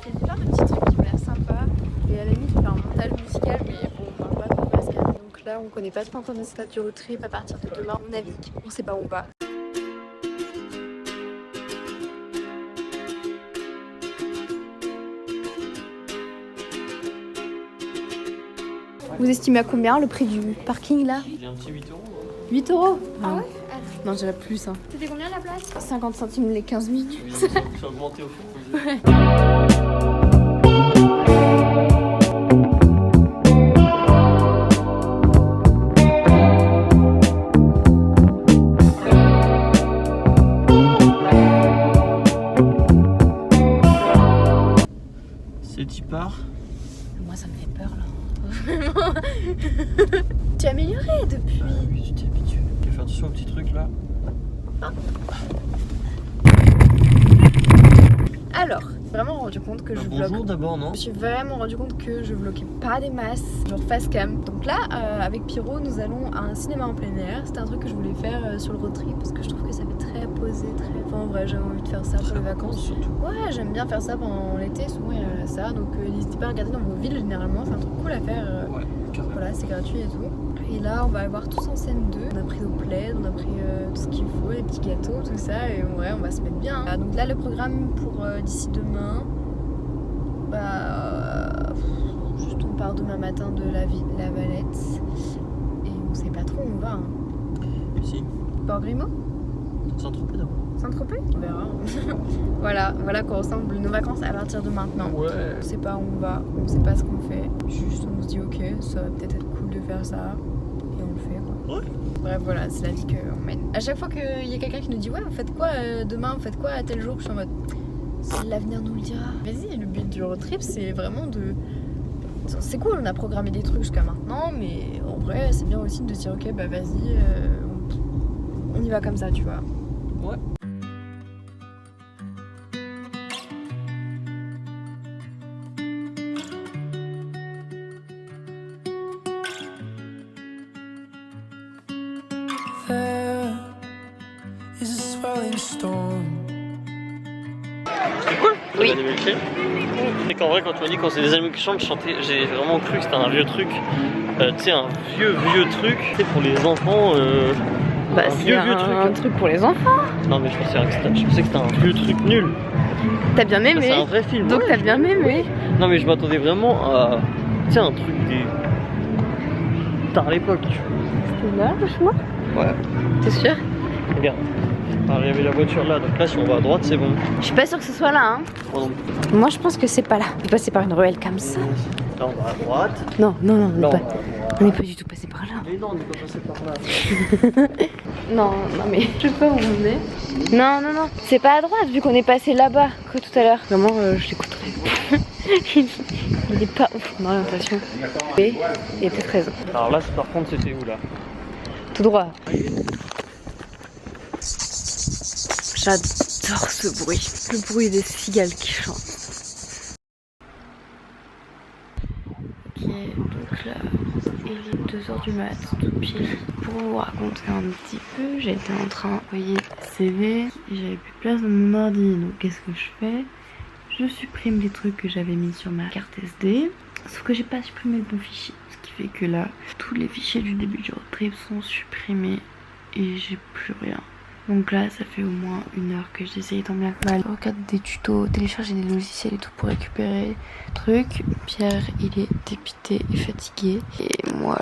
fais plein de petits trucs qui ont l'air sympas. Et à la limite, je fais un montage musical, mais bon, on parle pas trop Pascal. Donc là, on connaît pas trop encore notre stade du road trip. À partir de demain, on navigue, on sait pas où on va. Vous estimez à combien le prix du parking là? J'ai un petit 8 €. 8 €? Ah ouais? Non, j'avais plus. Hein. C'était combien la place? 50 centimes les 15 minutes. C'est augmenté au fur et à mesure. C'est t'y pars? Moi, ça me fait peur là. Vraiment. Tu es amélioré depuis. Oui, tu t'es habitué. Fais attention aux petits trucs là. Alors, vraiment rendu compte que je Bonjour vlog. d'abord, non? Je me suis vraiment rendu compte que je vloguais pas des masses, genre face cam. Donc là, avec Pyro, nous allons à un cinéma en plein air. C'était un truc que je voulais faire sur le road trip parce que je trouve que ça fait très posé, très. Enfin, en vrai, j'avais envie de faire ça pour les vacances. Surtout. Ouais, j'aime bien faire ça pendant l'été. Souvent, il y a ça. Donc, n'hésitez pas à regarder dans vos villes. Généralement, c'est un truc cool à faire. Ouais, carrément. Voilà, c'est gratuit et tout. Et là, on va avoir tous en scène 2. On a pris nos plaids, on a pris tout ce qu'il faut, les petits gâteaux, tout ça. Et ouais, on va se mettre bien. Ah, donc là, le programme pour d'ici demain, juste on part demain matin de la Valette. Et on sait pas trop où on va. Hein. Si. Port Grimaud? Saint-Tropez d'abord. Saint-Tropez? On verra. voilà quoi ressemble nos vacances à partir de maintenant. Ouais. On sait pas où on va, on sait pas ce qu'on fait. Juste on se dit ok, ça va peut-être être cool de faire ça. Et on le fait quoi. Ouais. Bref voilà, c'est la vie qu'on mène. À chaque fois qu'il y a quelqu'un qui nous dit ouais vous faites quoi demain, vous faites quoi à tel jour, je suis en mode l'avenir nous le dira. Vas-y, le but du road trip c'est vraiment de... C'est cool, on a programmé des trucs jusqu'à maintenant, mais en vrai c'est bien aussi de se dire ok bah vas-y, on y va comme ça tu vois. Ouais. There is a swelling storm. C'est cool. Oui. T'as aimé le film? C'est qu'en vrai quand tu m'as dit quand c'est des animaux qui chantent, j'ai vraiment cru que c'était un vieux truc. Tu sais un vieux truc. C'est pour les enfants. Bah c'est un truc pour les enfants. Non mais je pensais que c'était un vieux truc nul. T'as bien aimé? C'est un vrai film. Donc t'as bien aimé? Non mais je m'attendais vraiment à... Tu sais un truc des... Tard à l'époque. C'était là le chemin? Ouais. T'es sûr? Regarde. Alors, il y avait la voiture là, donc là si on va à droite c'est bon. Je suis pas sûre que ce soit là hein. Moi je pense que c'est pas là. On est passé par une ruelle comme ça. Là on va à droite. Non, on n'est pas du tout passé par là. Mais non, on n'est pas passé par là. non mais je sais pas où on est. Non, c'est pas à droite vu qu'on est passé là-bas que tout à l'heure. Vraiment, je l'écouterai. il est pas ouf, on a l'impression. Et il a peut-être raison. Alors là, par contre, c'était où là? Tout droit. J'adore ce bruit. Le bruit des cigales qui chantent. Ok, donc là, il est 2h du mat, tout pile. Pour vous raconter un petit peu, j'étais en train d'envoyer des CV et j'avais plus de place dans mon ordi. Donc qu'est-ce que je fais? Je supprime les trucs que j'avais mis sur ma carte SD. Sauf que j'ai pas supprimé le bon fichier. Ce qui fait que là, tous les fichiers du début du road trip sont supprimés et j'ai plus rien. Donc là, ça fait au moins 1 heure que j'essaye tant bien que mal. Je regarde des tutos, télécharger des logiciels et tout pour récupérer des trucs. Pierre, il est dépité et fatigué. Et moi,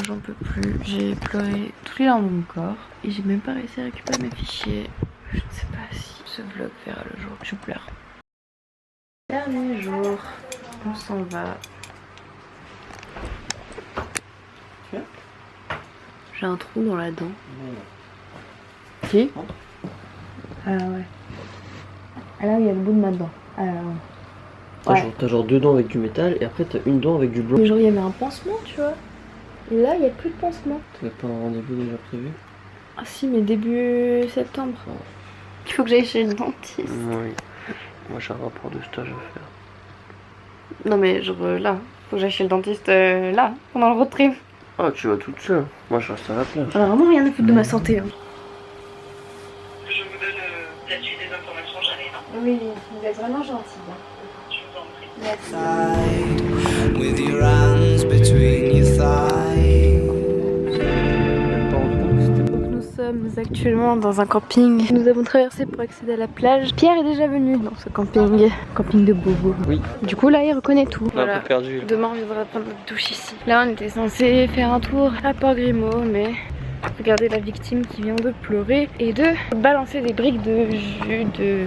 j'en peux plus. J'ai pleuré toutes les larmes de mon corps. Et j'ai même pas réussi à récupérer mes fichiers. Je ne sais pas si ce vlog verra le jour. Je pleure. Dernier jour, on s'en va. J'ai un trou dans la dent. Si? Ah ouais. Ah là, il y a le bout de ma dent. Ah ouais. T'as genre 2 dents avec du métal et après t'as une dent avec du blanc. Mais genre il y avait un pansement, tu vois. Et là, il n'y a plus de pansement. T'avais pas un rendez-vous déjà prévu? Ah si, mais début septembre. Il faut que j'aille chez le dentiste. Oui. Moi j'ai un rapport de stage à faire. Non mais genre là, faut que j'aille chez le dentiste là, pendant le road trip. Ah, tu vas toute seule. Moi je reste à la plage. Ah, vraiment rien à foutre de ma santé. Hein. Je vous donne là-dessus des informations, j'arrive. Oui, vous êtes vraiment gentil. Je vous en prie. Merci. With your hands between your thighs. Nous sommes actuellement dans un camping. Nous avons traversé pour accéder à la plage. Pierre est déjà venu dans ce camping. Camping de Bobo. Oui. Du coup là il reconnaît tout. On a un peu perdu. Demain on viendra prendre notre douche ici. Là on était censé faire un tour à Port Grimaud, mais regardez la victime qui vient de pleurer et de balancer des briques de jus de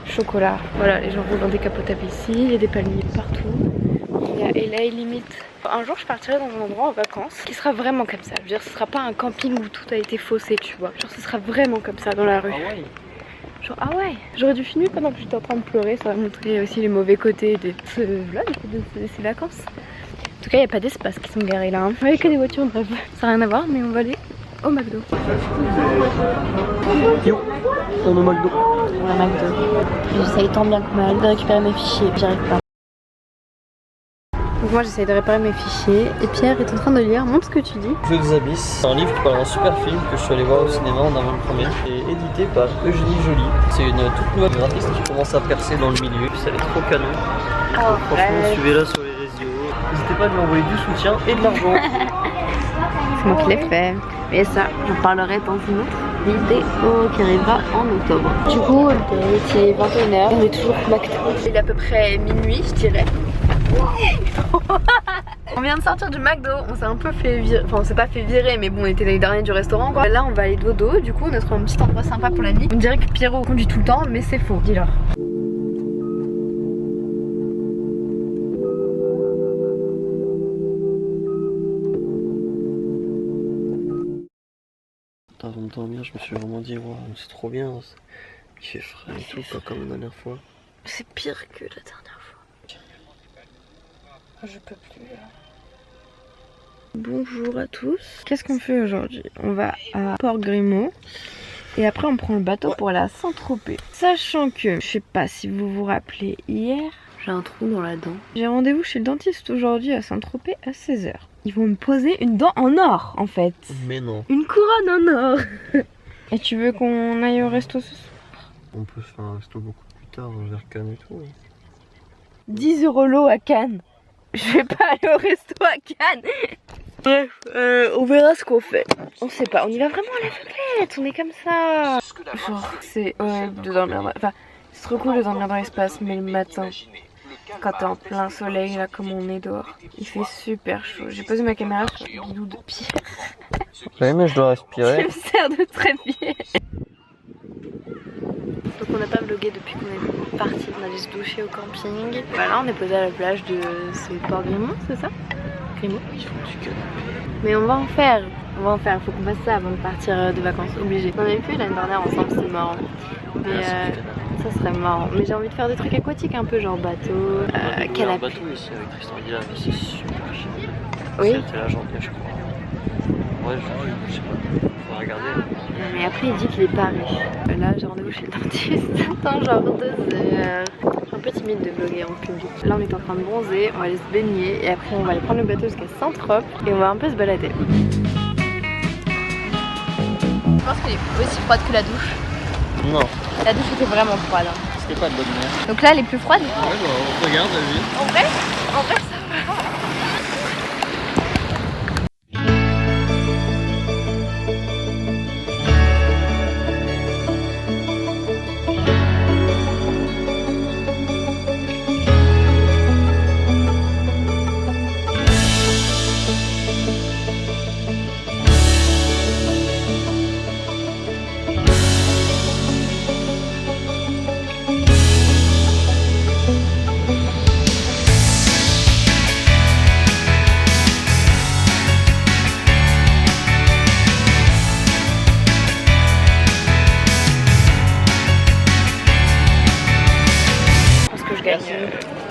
chocolat. Voilà, les gens roulent en décapotable ici, il y a des palmiers partout. Il y a LA limite. Un jour je partirai dans un endroit en vacances qui sera vraiment comme ça. Je veux dire, ce sera pas un camping où tout a été faussé, tu vois. Genre ce sera vraiment comme ça dans la rue. Ah ouais. Genre ah ouais, j'aurais dû filmer pendant que j'étais en train de pleurer, ça va montrer aussi les mauvais côtés de ce vlog, de ces vacances. En tout cas il n'y a pas d'espace qui sont garés là, hein. Il n'y a que des voitures, bref, ça n'a rien à voir, mais on va aller au McDo. Yo, on est au McDo. On va au McDo. J'essaye tant bien que mal de récupérer mes fichiers, j'y arrive pas. Donc moi j'essaye de réparer mes fichiers et Pierre est en train de lire. Montre ce que tu dis. Jeux des abysses, c'est un livre qui parle d'un super film que je suis allé voir au cinéma en avant-première et édité par Eugénie Joly. C'est une toute nouvelle graphiste qui commence à percer dans le milieu, puis ça va être trop canon. Franchement suivez-la sur les réseaux. N'hésitez pas à lui envoyer du soutien et de l'argent. c'est moi qui l'ai fait. Et ça, j'en parlerai dans une autre vidéo qui arrivera en octobre. Du coup, il est 21h, on est toujours au McDo. Il est à peu près minuit, je dirais. On vient de sortir du McDo, on s'est un peu fait virer, enfin on s'est pas fait virer mais bon on était les derniers du restaurant quoi. Là on va aller dodo, du coup on a trouvé un petit endroit sympa pour la nuit. On dirait que Pierrot conduit tout le temps mais c'est faux, dis-leur. Avant de dormir je me suis vraiment dit wow, c'est trop bien, il fait frais et tout, pas comme la dernière fois. C'est pire que la dernière fois. Je peux plus là. Bonjour à tous. Qu'est-ce qu'on fait aujourd'hui? On va à Port-Grimaud et après on prend le bateau pour aller à Saint-Tropez. Sachant que, je sais pas si vous vous rappelez, hier j'ai un trou dans la dent. J'ai rendez-vous chez le dentiste aujourd'hui à Saint-Tropez à 16h. Ils vont me poser une dent en or en fait. Mais non. Une couronne en or. Et tu veux qu'on aille au resto ce soir? On peut se faire un resto beaucoup plus tard vers Cannes et tout. 10 € l'eau à Cannes. Je vais pas aller au resto à Cannes. Bref, on verra ce qu'on fait. On sait pas, on y va vraiment à l'aveuglette, on est comme ça. Genre, c'est horrible de dormir dans... Enfin, c'est trop cool de dormir dans l'espace, mais le matin, quand t'es en plein soleil, là, comme on est dehors, il fait super chaud. J'ai posé ma caméra sur le bidou de Pierre. Oui, mais je dois respirer. Je me sers de trépied. Donc on n'a pas vlogué depuis qu'on est parti, on a juste douché au camping. Voilà, on est posé à la plage de... c'est Port-Grimaud, c'est ça? Grimaud. Mais on va en faire, faut qu'on fasse ça avant de partir de vacances, obligé. On avait fait l'année dernière ensemble, c'était marrant. Mais ça serait marrant. Mais j'ai envie de faire des trucs aquatiques un peu, genre bateau, canapé. Un bateau ici avec Tristan Villa, mais c'est super cher. Oui. C'était la journée, je crois. Ouais, je sais pas, faut regarder. Mais après il dit qu'il est pas riche. Là j'ai rendez-vous chez le dentiste dans genre 2 heures. Je suis un peu timide de vlogger en public. Là on est en train de bronzer, on va aller se baigner et après on va aller prendre le bateau jusqu'à Saint-Tropez et on va un peu se balader. Je pense qu'elle est aussi froide que la douche. Non. La douche était vraiment froide. Hein. C'était pas de bonne mère. Donc là elle est plus froide. Ouais bah on regarde la vie. En vrai ça va.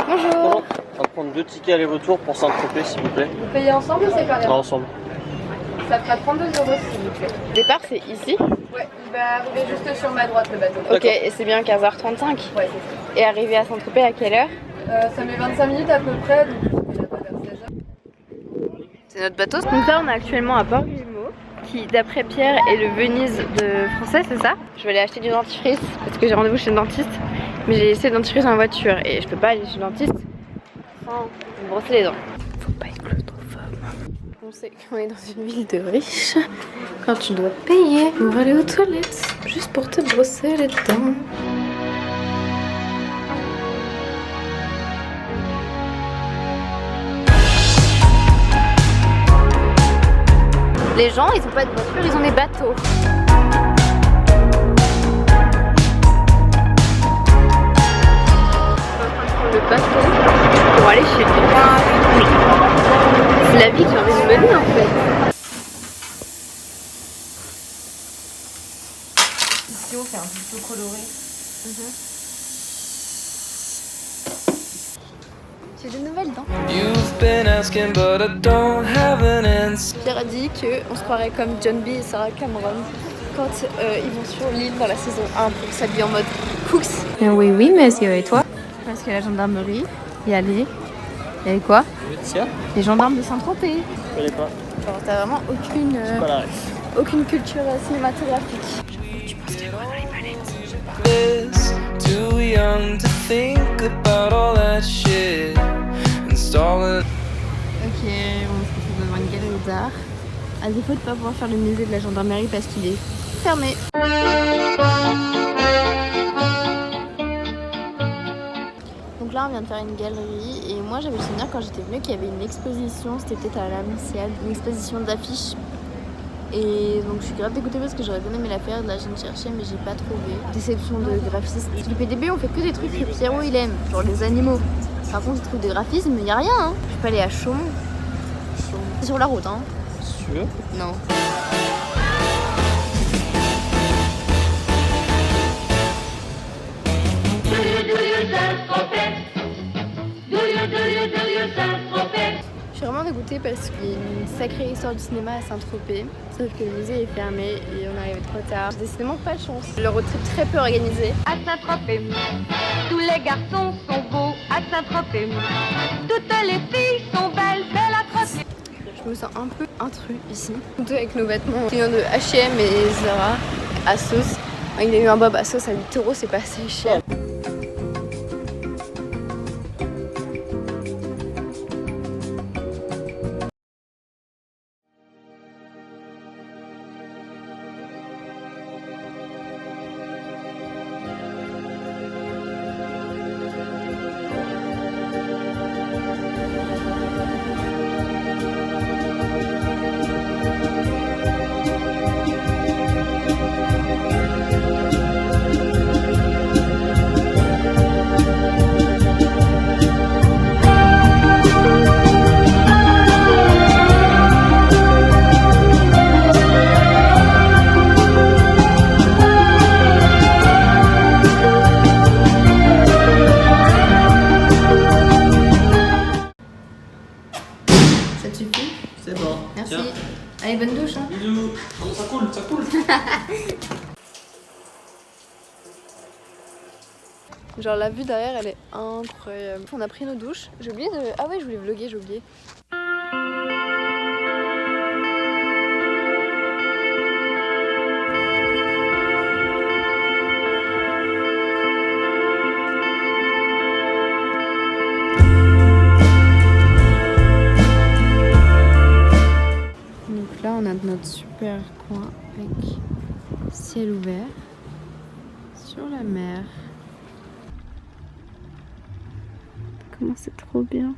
Bonjour. On va prendre 2 tickets aller-retour pour Saint-Tropez s'il vous plaît. Vous payez ensemble ou séparément? Non, ensemble. Ça fera 32 € s'il vous plaît. Le départ c'est ici? Ouais, il va arriver juste sur ma droite le bateau. Ok, et c'est bien 15h35? Ouais, c'est ça. Et arriver à Saint-Tropez à quelle heure? Ça met 25 minutes à peu près, donc on est là-bas vers 16h. C'est notre bateau. Donc là on est actuellement à Port-Grimaud, qui d'après Pierre est le Venise de français, c'est ça? Je vais aller acheter du dentifrice parce que j'ai rendez-vous chez le dentiste. Mais j'ai laissé le dentifrice dans la voiture et je peux pas aller chez le dentiste sans me brosser les dents. Faut pas être claustrophobe. On sait qu'on est dans une ville de riches quand tu dois payer pour aller aux toilettes juste pour te brosser les dents. Les gens, ils ont pas de voiture, ils ont des bateaux. Le bateau pour aller chez toi. C'est la vie que j'ai envie de mener en fait. Ici on fait un petit peu coloré. J'ai de nouvelles dents. Pierre a dit qu'on se croirait comme John B et Sarah Cameron quand ils vont sur l'île dans la saison 1 pour s'habiller en mode cooks. Oui, oui, monsieur, et toi? Parce qu'il y a la gendarmerie, il y a les quoi? Les gendarmes de Saint-Tropez. Je connais pas. Genre t'as vraiment aucune culture cinématographique. Tu penses qu'il y a quoi dans les palettes? Ok, on se retrouve devant une galerie d'art. À défaut de pas pouvoir faire le musée de la gendarmerie parce qu'il est fermé. Donc là on vient de faire une galerie et moi j'avais le souvenir quand j'étais venue qu'il y avait une exposition, c'était peut-être à la Muséade, une exposition d'affiches. Et donc je suis grave dégoûtée parce que j'aurais bien aimé la faire, là je viens de chercher mais j'ai pas trouvé. Déception de graphiste. Parce que depuis le début on fait que des trucs que Pierrot il aime, genre les animaux. Par contre je trouve des graphismes, mais y a rien hein. Je peux aller à Chaumont. C'est sur la route hein. Sûr ? Non. Je suis vraiment dégoûtée parce qu'il y a une sacrée histoire du cinéma à Saint-Tropez. Sauf que le musée est fermé et on est arrivé trop tard. J'ai décidément pas de chance. Le road trip très peu organisé. À Saint-Tropez, tous les garçons sont beaux. À Saint-Tropez, toutes les filles sont belles à Tropez. Je me sens un peu intrus ici. Surtout avec nos vêtements qui viennent de H&M et Zara, Asos. Il a eu un bob Asos à 8 €, c'est pas assez cher. Ça te suffit? C'est bon. Merci. Tiens. Allez, bonne douche. Hein. Bisous. Oh, ça coule, ça coule. Genre la vue derrière elle est incroyable. On a pris nos douches. J'ai oublié de... Ah ouais je voulais vlogger, j'ai oublié. Donc là on a notre super coin avec ciel ouvert sur la mer. Comment c'est trop bien.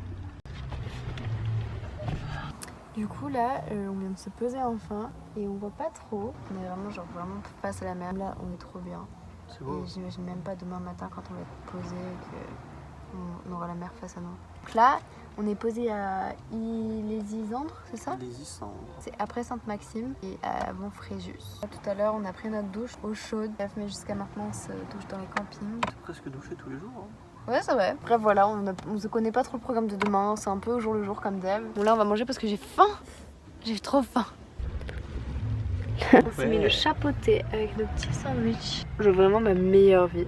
Du coup là on vient de se poser enfin et on voit pas trop. On est vraiment genre vraiment face à la mer. Là on est trop bien. C'est beau. Et j'imagine même pas demain matin quand on va être posé qu'on aura la mer face à nous. Donc là on est posé à les Isandres, c'est ça? Les Isandres. C'est après Sainte-Maxime et avant Fréjus. Tout à l'heure on a pris notre douche eau chaude. Mais jusqu'à maintenant on se douche dans les campings. C'est presque douché tous les jours. Hein. Ouais c'est vrai. Bref voilà, on se connaît pas trop le programme de demain, c'est un peu au jour le jour comme d'hab. Bon là on va manger parce que j'ai faim. J'ai trop faim. On s'est mis le chapeauté avec nos petits sandwichs. J'ai vraiment ma meilleure vie.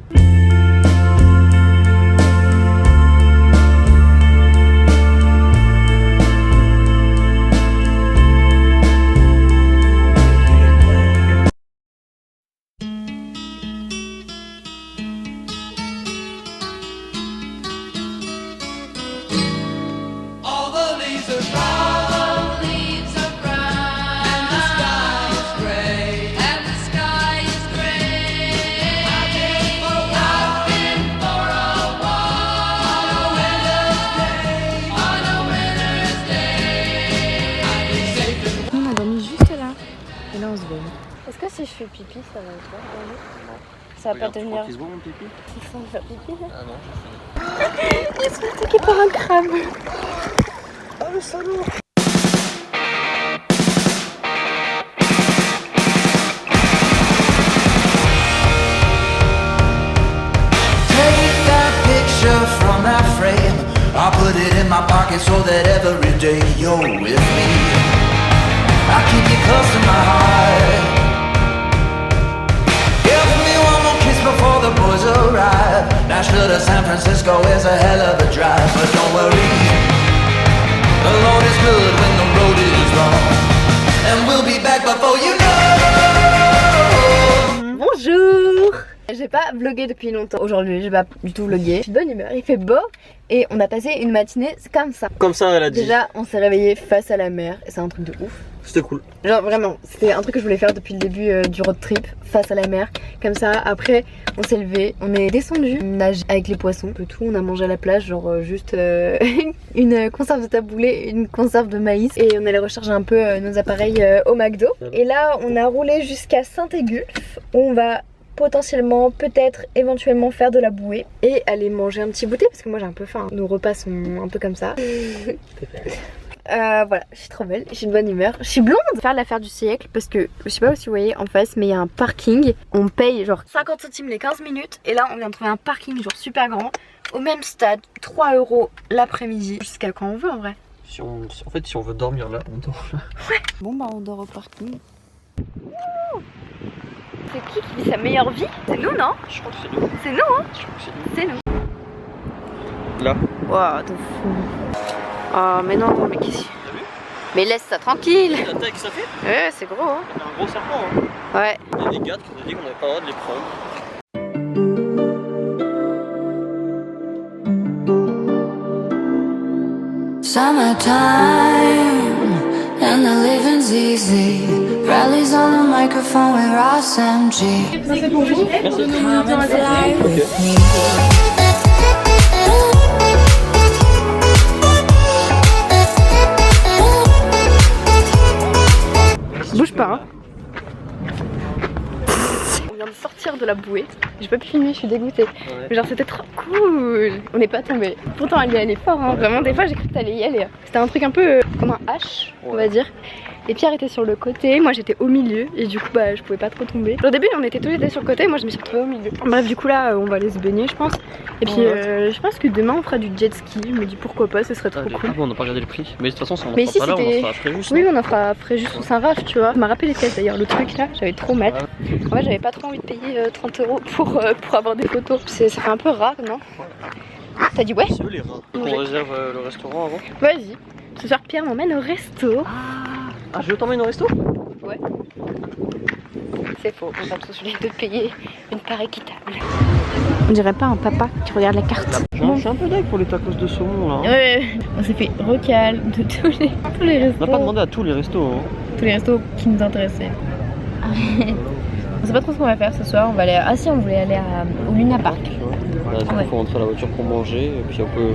Est-ce que si je fais pipi, ça va être bon? Ça va pas devenir... Tu vois mon pipi? Ça va faire pipi là? Ah non, j'ai fini. Il se fait attaquer par un crabe. Oh le salaud! Take that picture from that frame. I'll put it in my pocket so that every day you're with me. I'll keep you close to my heart. Give me one more kiss before the boys arrive. Nashville to San Francisco is a hell of a drive. But don't worry, the Lord is good when the road is long. And we'll be back before you know. Bonjour! J'ai pas vlogué depuis longtemps. Aujourd'hui, j'ai pas du tout vlogué. Je suis de bonne humeur, il fait beau et on a passé une matinée comme ça. Comme ça, elle a dit. Déjà, on s'est réveillé face à la mer et c'est un truc de ouf. C'était cool. Genre vraiment, c'était un truc que je voulais faire depuis le début du road trip, face à la mer. Comme ça, après on s'est levé, on est descendu, on nage avec les poissons, un peu tout, on a mangé à la plage, genre juste une conserve de taboulé, une conserve de maïs. Et on allait recharger un peu nos appareils au McDo. Et là on a roulé jusqu'à Saint-Égulphe, où on va potentiellement, peut-être, éventuellement faire de la bouée et aller manger un petit goûter parce que moi j'ai un peu faim. Nos repas sont un peu comme ça. Voilà, je suis trop belle, j'ai une bonne humeur. Je suis blonde. Faire l'affaire du siècle parce que je sais pas si vous voyez en face, mais il y a un parking. On paye genre 50 centimes les 15 minutes et là on vient de trouver un parking genre super grand au même stade, 3 € l'après-midi. Jusqu'à quand on veut en vrai. En fait, si on veut dormir là, on dort là. Ouais. Bon bah on dort au parking. C'est qui vit sa meilleure vie? C'est nous, non? Je crois que c'est nous. C'est nous, hein? Je crois que c'est nous. C'est nous. Là. Waouh, de fou. Oh, mais non, mais qu'est-ce que... Mais laisse ça tranquille. La taille que ça fait? Ouais, c'est gros, hein. C'est un gros serpent, hein. Ouais. Il y a des gars qui nous ont dit qu'on n'avait pas le droit de les prendre. Summertime and the living's easy. Rallies on the microphone with Ross MG. Ça c'est pour vous. Bouge pas, hein. On vient de sortir de la bouée. J'ai pas pu filmer, je suis dégoûtée. Ouais. Mais genre c'était trop cool. On n'est pas tombé. Pourtant elle y allait fort, hein. Vraiment des fois j'ai cru que t'allais y aller. C'était un truc un peu comme un H, on va dire. Et Pierre était sur le côté, moi j'étais au milieu et du coup bah je pouvais pas trop tomber. Au début on était tous les deux sur le côté et moi je me suis retrouvée au milieu. Bref du coup là on va aller se baigner je pense. Et puis je pense que demain on fera du jet ski. Je me dis pourquoi pas, ce serait trop cool. On n'a pas regardé le prix. Mais de toute façon ça on en mais fera ici, pas là, on en fera à Fréjus. Oui on en fera à Fréjus ou Saint-Raph tu vois. Ça m'a rappelé les fesses d'ailleurs le truc là, j'avais trop mal. En fait j'avais pas trop envie de payer 30 € pour avoir des photos. Ça fait un peu rare non? T'as dit ouais? C'est eux les rats. On réserve le restaurant avant. Vas-y. Ce soir Pierre m'emmène au resto. Ah je t'emmène au resto? Ouais. C'est faux, on va tous les deux payer une part équitable. On dirait pas un papa qui regarde la carte. Je suis un peu dingue pour les tacos de saumon là. Ouais, on s'est fait recal de tous les restos. On n'a pas demandé à tous les restos. Hein. Tous les restos qui nous intéressaient. On sait pas trop ce qu'on va faire ce soir. On va aller. Ah si, on voulait aller au Luna Park. Voilà, il faut rentrer à la voiture pour manger et puis on peut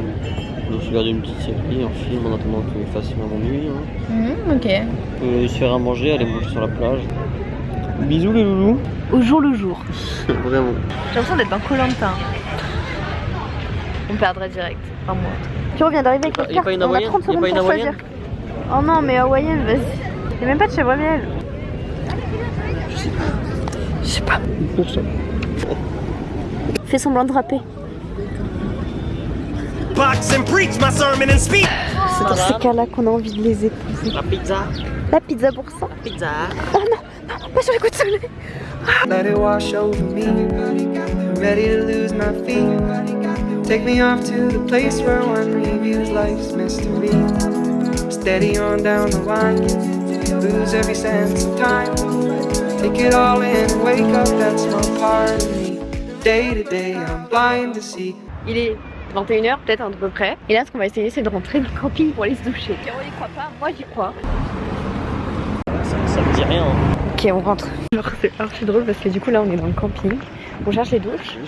se regarder une petite série, un film en attendant qu'il fasse vraiment nuit. Hein. Ok. On peut se faire à manger, aller manger sur la plage. Bisous les loulous. Au jour le jour. Vraiment. J'ai l'impression d'être dans Koh-Lanta. On perdrait direct. Enfin moi. Tu reviens d'arriver avec les cartes. On a 30 secondes pour choisir. Oh non mais hawaïenne, vas-y. Il n'y a même pas de chèvre miel. Je sais pas. Pour ça. Fais semblant de rapper. C'est dans ces cas-là qu'on a envie de les épouser. La pizza. La pizza pour ça. Pizza. Oh non, non, pas sur les coups de soleil. Let it wash over me. I'm ready to lose my feet. Take me off to the place where one reviews life's mystery. Steady on down the line. Lose every sense of time. Take it all in and wake up that small part of me. Day to day, I'm blind to see. Il est 21h peut-être à peu près. Et là ce qu'on va essayer c'est de rentrer dans le camping pour aller se doucher. Pierrot y croit pas, moi j'y crois. Ça me dit rien. Hein. Ok on rentre. C'est archi drôle parce que du coup là on est dans le camping. On cherche les douches.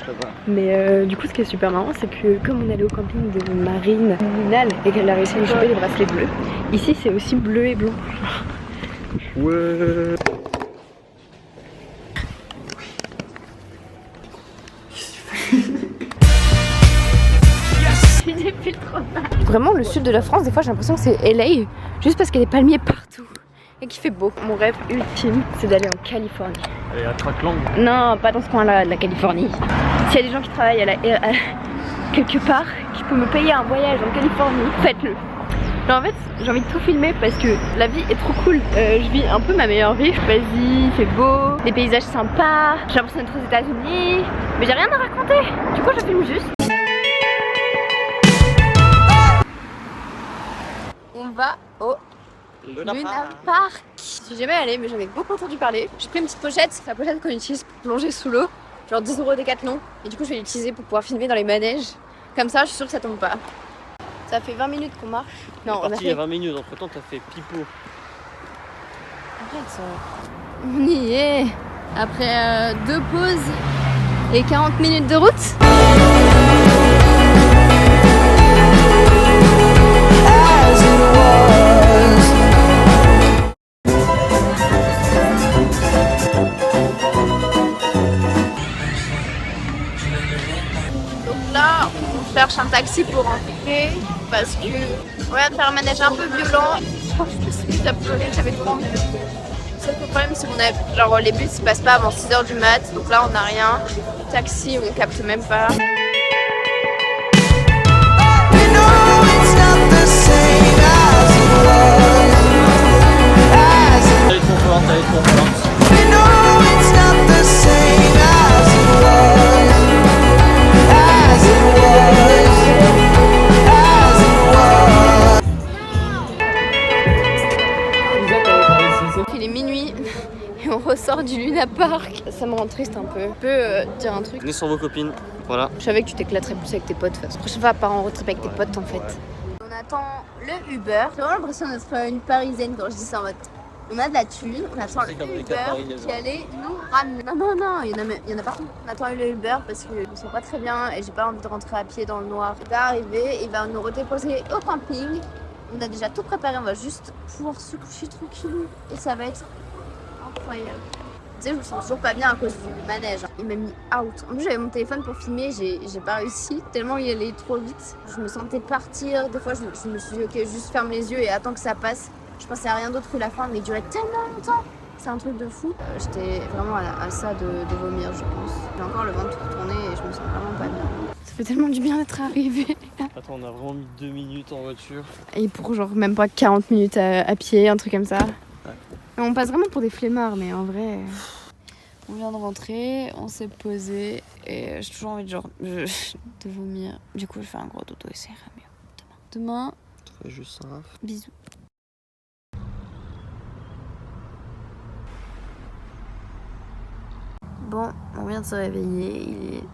Mais du coup ce qui est super marrant c'est que comme on allait au camping de Marine Minal et qu'elle a réussi à nous choper des bracelets bleus, ici c'est aussi bleu et blanc. Ouais. Vraiment le sud de la France des fois j'ai l'impression que c'est LA juste parce qu'il y a des palmiers partout et qu'il fait beau. Mon rêve ultime c'est d'aller en Californie. Aller à Crackland. Non pas dans ce coin là de la Californie. S'il y a des gens qui travaillent quelque part qui peuvent me payer un voyage en Californie, faites-le. En fait j'ai envie de tout filmer parce que la vie est trop cool. Je vis un peu ma meilleure vie. Vas-y, il fait beau, les paysages sympas, j'ai l'impression d'être aux États-Unis, mais j'ai rien à raconter. Du coup je filme juste. On va au Luna Park. Je suis jamais allée mais j'en ai beaucoup entendu parler. J'ai pris une petite pochette, c'est la pochette qu'on utilise pour plonger sous l'eau. Genre 10 € Décathlon. Et du coup je vais l'utiliser pour pouvoir filmer dans les manèges. Comme ça je suis sûre que ça tombe pas. Ça fait 20 minutes qu'on marche. Non, on est parti il y a 20 minutes, entre temps t'as fait pipeau. On y est. Après 2 pauses et 40 minutes de route. Donc là, on cherche un taxi pour rentrer parce que on vient de faire un manège un peu violent. Je me suis mis à pleurer, j'avais trop envie de pleurer. Le problème c'est qu'on a, genre les bus ils passent pas avant 6h du mat, donc là on n'a rien. Taxi on capte même pas. Elle est trop forte, elle est trop forte. Il est minuit et on ressort du Luna Park. Ça me rend triste un peu. Je peux dire un truc. Venez sur vos copines, voilà. Je savais que tu t'éclaterais plus avec tes potes. La prochaine fois, pars en road trip avec tes potes en fait. On attend le Uber. J'ai vraiment l'impression d'être une Parisienne quand je dis ça en mode. On a de la thune, on attend le Uber qui allait nous ramener. Non, il y en a partout. On attend le Uber parce que je me sens pas très bien et j'ai pas envie de rentrer à pied dans le noir. Il va arriver, il va nous redéposer au camping. On a déjà tout préparé, on va juste pouvoir se coucher tranquille et ça va être incroyable. Tu sais, je me sens toujours pas bien à cause du manège. Il m'a mis out. En plus, j'avais mon téléphone pour filmer, j'ai pas réussi tellement il allait trop vite. Je me sentais partir. Des fois, je me suis dit, ok, juste ferme les yeux et attends que ça passe. Je pensais à rien d'autre que la fin, mais il durait tellement longtemps. C'est un truc de fou. J'étais vraiment à ça de vomir, je pense. J'ai encore le ventre tourné et je me sens vraiment pas bien. Ça fait tellement du bien d'être arrivé. Attends, on a vraiment mis 2 minutes en voiture. Et pour genre même pas 40 minutes à pied, un truc comme ça. Ouais. On passe vraiment pour des flemmards, mais en vrai... On vient de rentrer, on s'est posé et j'ai toujours envie de vomir. Du coup, je fais un gros dodo et ça ira mieux. Demain. Très juste ça. Bisous. Bon, on vient de se réveiller, il est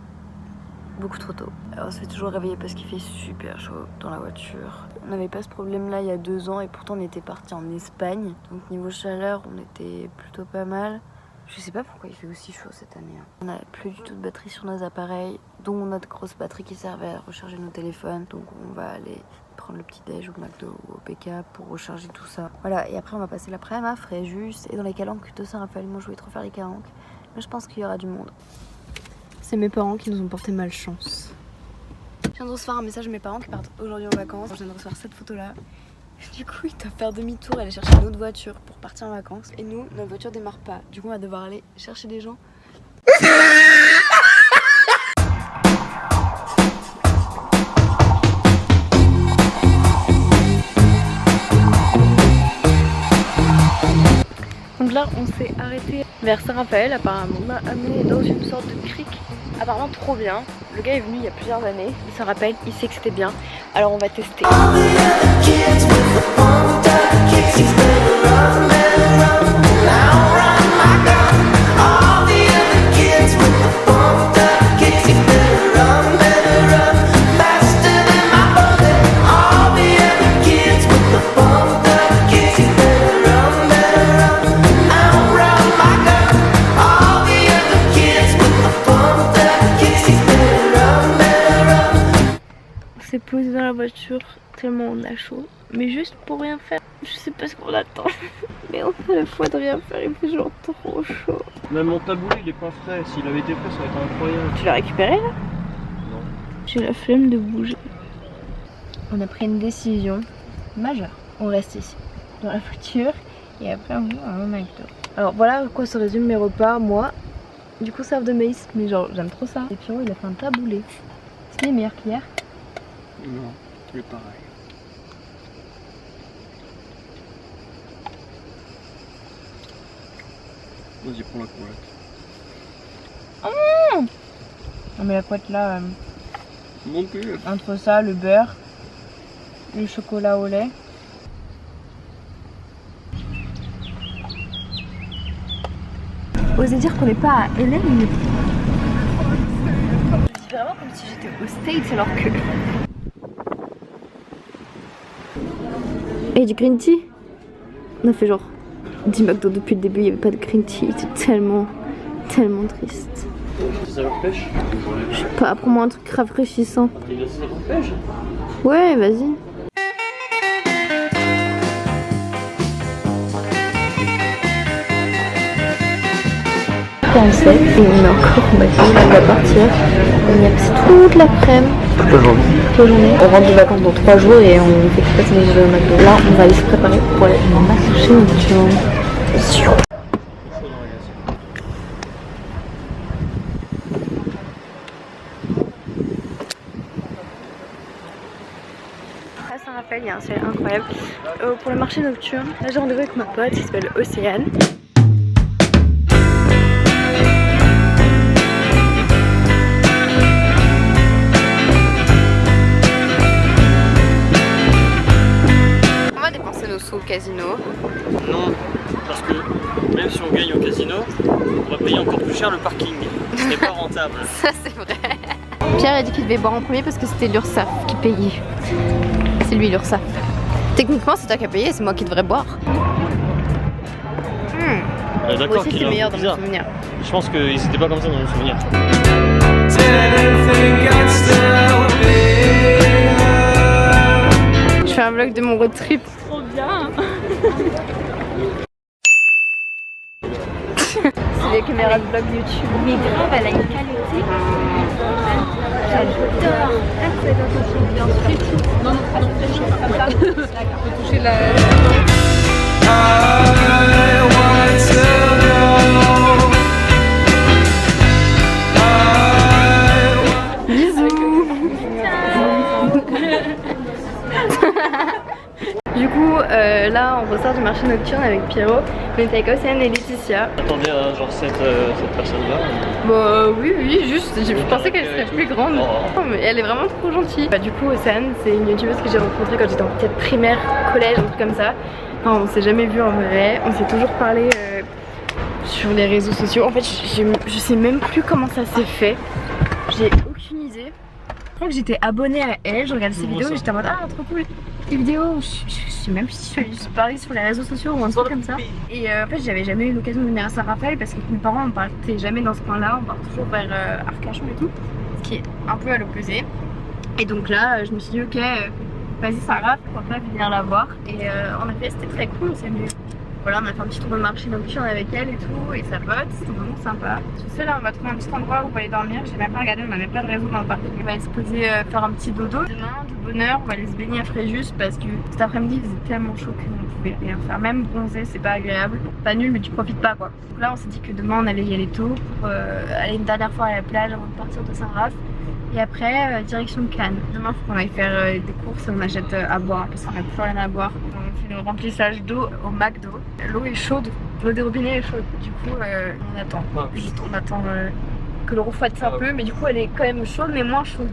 beaucoup trop tôt. Alors on se fait toujours réveiller parce qu'il fait super chaud dans la voiture. On n'avait pas ce problème-là il y a 2 ans et pourtant on était parti en Espagne. Donc niveau chaleur, on était plutôt pas mal. Je sais pas pourquoi il fait aussi chaud cette année. On n'a plus du tout de batterie sur nos appareils, dont notre grosse batterie qui servait à recharger nos téléphones. Donc on va aller prendre le petit déj au McDo ou au PK pour recharger tout ça. Voilà, et après on va passer l'après-midi à Fréjus et dans les calanques de Saint-Raphaël. Moi je voulais trop faire les calanques, mais je pense qu'il y aura du monde. C'est mes parents qui nous ont porté malchance. Je viens de recevoir un message de mes parents qui partent aujourd'hui en vacances. Je viens de recevoir cette photo-là. Du coup, ils doivent faire demi-tour et aller chercher une autre voiture pour partir en vacances. Et nous, notre voiture démarre pas. Du coup, on va devoir aller chercher des gens. Donc là, on s'est arrêté vers Saint-Raphaël. Apparemment, on m'a amené dans une sorte de crique. Apparemment trop bien. Le gars est venu il y a plusieurs années. Il s'en rappelle, il sait que c'était bien. Alors on va tester. On s'est posé dans la voiture tellement on a chaud, mais juste pour rien faire. Je sais pas ce qu'on attend, mais on a la foi de rien faire, il fait genre trop chaud. Même mon taboulé il est pas frais, s'il avait été frais ça aurait été incroyable. Tu l'as récupéré là? Non. J'ai la flemme de bouger. On a pris une décision majeure. On reste ici, dans la voiture, et après on va à McDo. Alors voilà à quoi se résument mes repas, moi. Du coup conserve de maïs, mais genre j'aime trop ça. Et Pierrot il a fait un taboulé. Est-ce qu'il est meilleur qu'hier? Non, c'est pareil. Vas-y, prends la couette. Non mais la couette là, Non plus. entre ça, le beurre, le chocolat au lait. Osez dire qu'on n'est pas à LA, mais... Je dis vraiment comme si j'étais aux States alors que... Et du green tea? On a fait genre dit McDo depuis le début, il n'y avait pas de green tea. C'était tellement triste. Ça leur pêche? Je sais pas, pour moi un truc rafraîchissant. Il y a ça leur pêche? Ouais, vas-y. Et on est encore au McDo, là on va partir. On y a passé toute l'après-midi. Toute la journée. On rentre de vacances dans 3 jours et on fait que passer nos jours au McDo. Là on va aller se préparer pour aller marcher nocturne. À Saint-Raphaël, il y a un ciel incroyable. Pour le marché nocturne, là j'ai rendez-vous avec ma pote qui s'appelle Océane. Au casino. Non, parce que même si on gagne au casino, on va payer encore plus cher le parking. Ce n'est pas rentable. Ça c'est vrai. Pierre a dit qu'il devait boire en premier parce que c'était l'URSSAF qui payait. C'est lui l'URSSAF. Techniquement c'est toi qui as payé, c'est moi qui devrais boire. D'accord, moi aussi c'était meilleur dans mon souvenir. Je pense qu'ils étaient pas comme ça dans mon souvenir. Je fais un vlog de mon road trip. Trop bien. C'est les caméras de vlog YouTube. Mais grave, elle a une qualité. J'adore. Non, non, faut toucher la... Du coup, là on ressort du marché nocturne avec Pierrot. On est avec Océane et Laetitia. Attendez à genre cette personne-là. Bah oui, juste, je pensais qu'elle serait plus grande. Oh. Mais elle est vraiment trop gentille. Bah, du coup, Océane, c'est une youtubeuse que j'ai rencontrée quand j'étais en peut-être primaire, collège, un truc comme ça. Enfin, on s'est jamais vu en vrai. On s'est toujours parlé sur les réseaux sociaux. En fait, je sais même plus comment ça s'est fait. J'ai aucune idée. Je crois que j'étais abonnée à elle, je regardais ses vidéos et j'étais en mode ah trop cool. Les vidéos, je sais même si je suis parlé sur les réseaux sociaux ou un truc comme ça. Et en fait j'avais jamais eu l'occasion de venir à Saint-Raphaël parce que mes parents on partait jamais dans ce coin là, on part toujours vers Arcachon et tout, ce qui est un peu à l'opposé. Et donc là je me suis dit ok, vas-y Sarah, pourquoi pas venir la voir. Et en effet c'était très cool, on s'est venu. Voilà, on a fait un petit tour de marché nocturne avec elle et tout, et sa pote, c'était vraiment sympa. Je sais là, on va trouver un petit endroit où on va aller dormir, j'ai même pas regardé, on n'avait pas de réseau dans le parking. On va aller se poser, faire un petit dodo. Demain, de bonne heure, on va aller se baigner à Fréjus parce que cet après-midi il faisait tellement chaud qu'on pouvait rien faire. Même bronzer, c'est pas agréable. Pas nul, mais tu profites pas quoi. Donc là, on s'est dit que demain on allait y aller tôt pour aller une dernière fois à la plage avant de partir de Saint-Raph. Et après, direction Cannes. Demain, il faut qu'on aille faire des courses et on achète à boire parce qu'on a plus rien à boire. On fait le remplissage d'eau au McDo. L'eau est chaude, l'eau des robinets est chaude. Du coup, on attend. Juste, on attend que l'eau refroidisse un peu, mais du coup, elle est quand même chaude, mais moins chaude.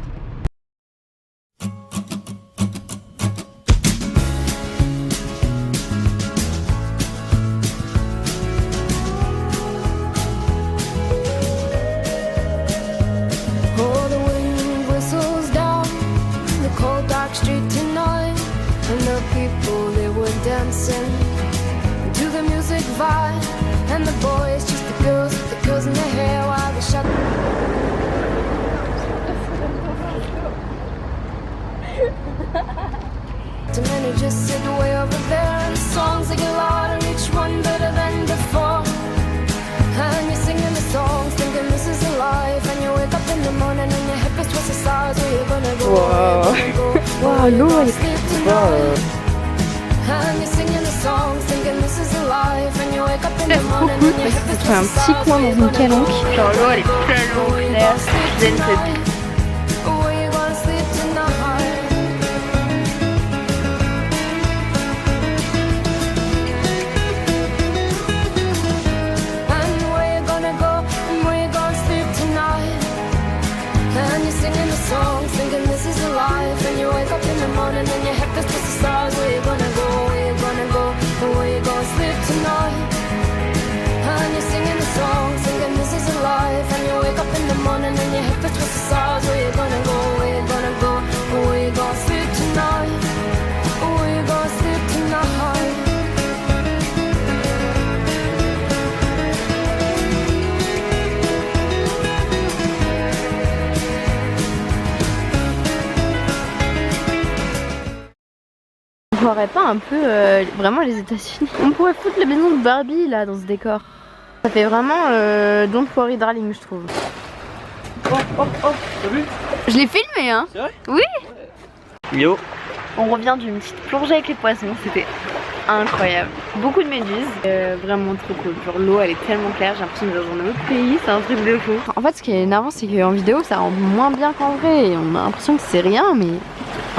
To the music vibe, and the boys, just the girls in their hair while they shut. Too many just sit way over there, and the songs they get louder, each one better than before. And you're singing the songs, thinking this is a life, and you wake up in the morning and your hip is twisted sides. Where you gonna go? Wow, l'eau elle est trop J'ai trouvé un petit coin dans une calanque. Genre l'eau elle est pleine d'eau claire, zen cette. Morning and your hip is twisted aside. croirait pas un peu vraiment les États-Unis? On pourrait foutre la maison de Barbie là dans ce décor. Ça fait vraiment Don't Worry Darling, je trouve. Oh, t'as vu? Je l'ai filmé, hein? C'est vrai? Oui. Yo. On revient d'une petite plongée avec les poissons, c'était incroyable. Beaucoup de méduses, vraiment trop cool. Genre l'eau elle est tellement claire, j'ai l'impression d'être dans un autre pays, c'est un truc de fou. En fait ce qui est énervant c'est qu'en vidéo ça rend moins bien qu'en vrai. Et on a l'impression que c'est rien mais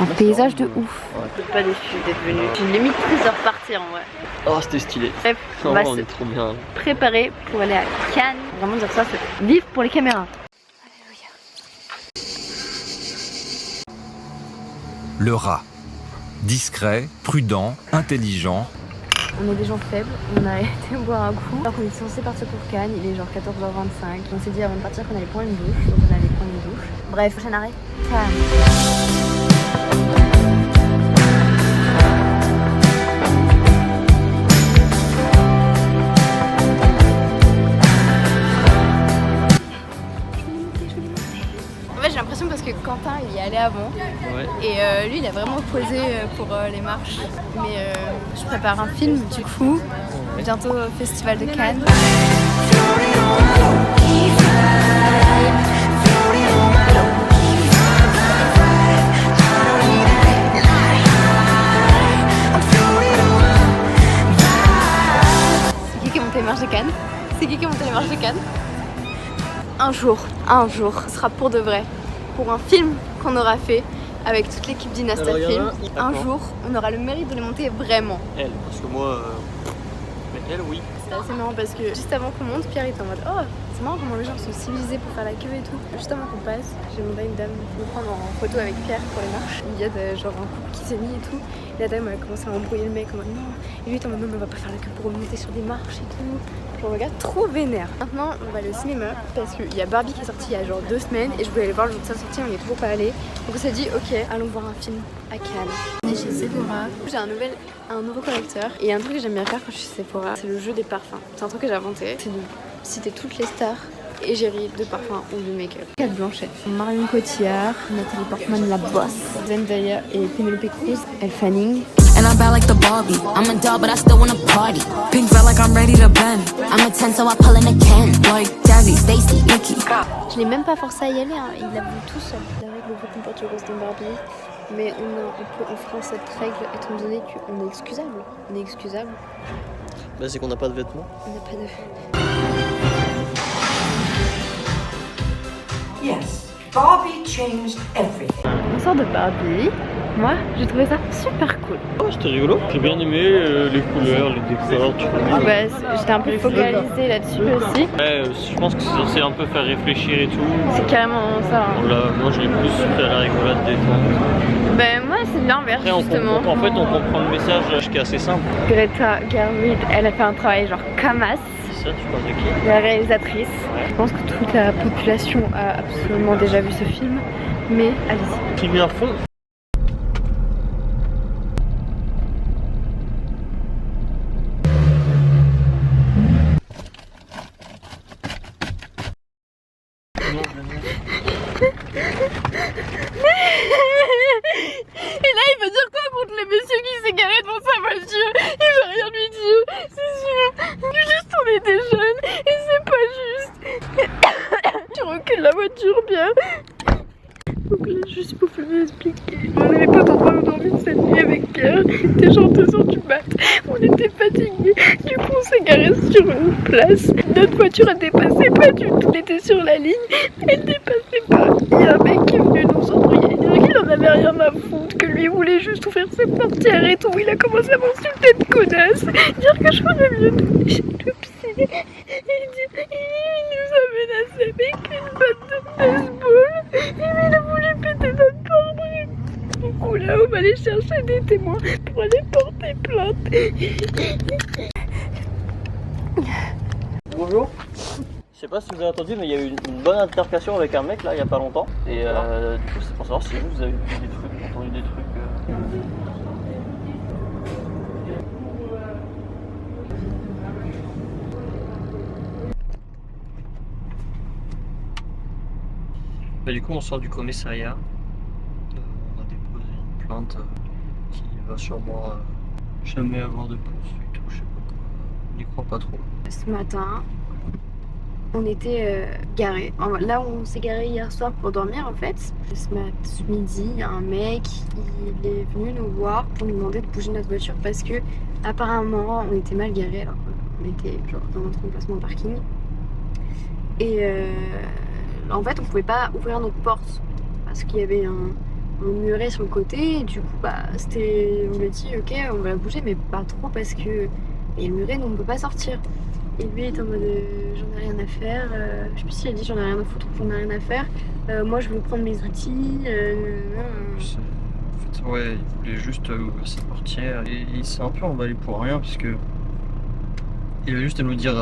un paysage de ouf. Je suis pas déçue d'être venue. J'ai limite triste de repartir en vrai. Oh c'était stylé. Bref, on va se trop bien. préparer pour aller à Cannes. Vraiment dire ça, c'est vivre pour les caméras. Le rat. Discret, prudent, intelligent. On est des gens faibles, on a été boire un coup. Alors qu'on est censé partir pour Cannes, il est genre 14h25. On s'est dit avant de partir qu'on allait prendre une douche, donc on allait prendre une douche. Bref, prochain arrêt, Cannes. J'ai l'impression parce que Quentin il y est allé avant et lui il a vraiment posé pour les marches mais je prépare un film du coup bientôt au festival de Cannes. C'est qui est monté les marches de Cannes? C'est qui est monté les marches de Cannes? Un jour, ce sera pour de vrai. Pour un film qu'on aura fait avec toute l'équipe d'Inasta Film, un jour on aura le mérite de les monter vraiment. Elle, parce que moi, mais elle oui. C'est assez marrant parce que juste avant qu'on monte, Pierre était en mode oh c'est marrant comment les gens sont civilisés pour faire la queue et tout. Juste avant qu'on passe, j'ai demandé à une dame de me prendre en photo avec Pierre pour les marches. Il y a genre un couple qui s'est mis et tout. Et la dame a commencé à embrouiller le mec en mode non. Et lui est en mode non mais on va pas faire la queue pour remonter sur des marches et tout. Je regarde trop vénère. Maintenant on va aller au cinéma parce qu'il y a Barbie qui est sortie il y a genre 2 semaines et je voulais aller voir le jour de sa sortie, on n'y est toujours pas allé. Donc on s'est dit ok allons voir un film à Cannes. On est chez Sephora. J'ai un nouveau collecteur et un truc que j'aime bien faire quand je suis chez Sephora, c'est le jeu des parfums. C'est un truc que j'ai inventé, c'est de citer toutes les stars égérie de parfum ou de make-up. Kate Blanchett, Marion Cotillard, Nathalie Portman, La Bosse, Zendaya et Penelope Cruz, Elle Fanning. And I'm bad like the Barbie. I'm a doll, but I still wanna party. Pink felt like I'm ready to bend. I'm a 10, so I pull in a Ken. Like Jazzy, Stacy, Nikki. Je l'ai même pas forcé à y aller, hein. Il l'a voulu tout seul. C'est vrai que le groupe Portugal Rose Barbie. Mais on fera cette règle étant donné qu'on est excusable. On est excusable. Bah c'est qu'on n'a pas de vêtements. On n'a pas de... Yes, Barbie changed everything. On sort de Barbie. Moi, j'ai trouvé ça super cool. Oh, c'était rigolo. J'ai bien aimé les couleurs, les décors, tu vois. Bah, j'étais un peu focalisée là-dessus aussi. Ouais, je pense que c'est censé un peu faire réfléchir et tout. C'est carrément ça. Hein. Là, moi, je l'ai plus fait à la rigolade détente. Ben, moi, c'est l'inverse justement. En fait, on comprend le message qui est assez simple. Greta Gerwig, elle a fait un travail genre comme as. Ça, tu parles de qui? La réalisatrice. Ouais. Je pense que toute la population a absolument déjà vu ce film, mais allez-y. Qui vient à fond. Et là, il va dire quoi contre le monsieur qui s'est garé devant sa voiture? Il va rien lui dire, c'est sûr. Juste on était jeunes et c'est pas juste. Tu recules la voiture bien. Donc là, juste pour vous expliquer. On n'avait pas d'endroit où dormir cette nuit avec Pierre. Il était genre 2h du mat. On était fatigués. Du coup, on s'est garé sur une place. Notre voiture, elle dépassait pas du tout. Elle était sur la ligne. Elle dépassait pas. Il y a un mec qui est venu nous embrouiller. Dire qu'il en avait rien à foutre. Que lui voulait juste ouvrir ses portières et tout. Il a commencé à m'insulter de connasse. Dire que je ferais mieux de chez le psy. Il nous a menacé avec une batte de baseball. Il a voulu péter notre pare-brise. Du coup là on va aller chercher des témoins pour aller porter plainte. Bonjour. Je sais pas si vous avez entendu mais il y a eu une bonne altercation avec un mec là il y a pas longtemps. Et du coup c'est pour savoir si vous avez vu des trucs, entendu des trucs. Bah, du coup on sort du commissariat. On a déposé une plainte qui il va sûrement jamais avoir de poursuite ou je sais pas quoi. On n'y croit pas trop. Ce matin, on était garés. Là où on s'est garé hier soir pour dormir en fait. Ce midi, il y a un mec, il est venu nous voir pour nous demander de bouger notre voiture parce que apparemment on était mal garés alors qu'on était genre dans notre emplacement de parking. Et en fait on pouvait pas ouvrir notre porte parce qu'il y avait un muret sur le côté et du coup bah on lui a dit ok on va la bouger mais pas trop parce que et le muret nous on peut pas sortir. Et lui est en mode j'en ai rien à faire, je sais plus s'il a dit j'en ai rien à foutre ou j'en ai rien à faire, moi je veux prendre mes outils. En fait, ouais, il voulait juste sa portière et il s'est un peu emballé pour rien parce que il a juste à nous dire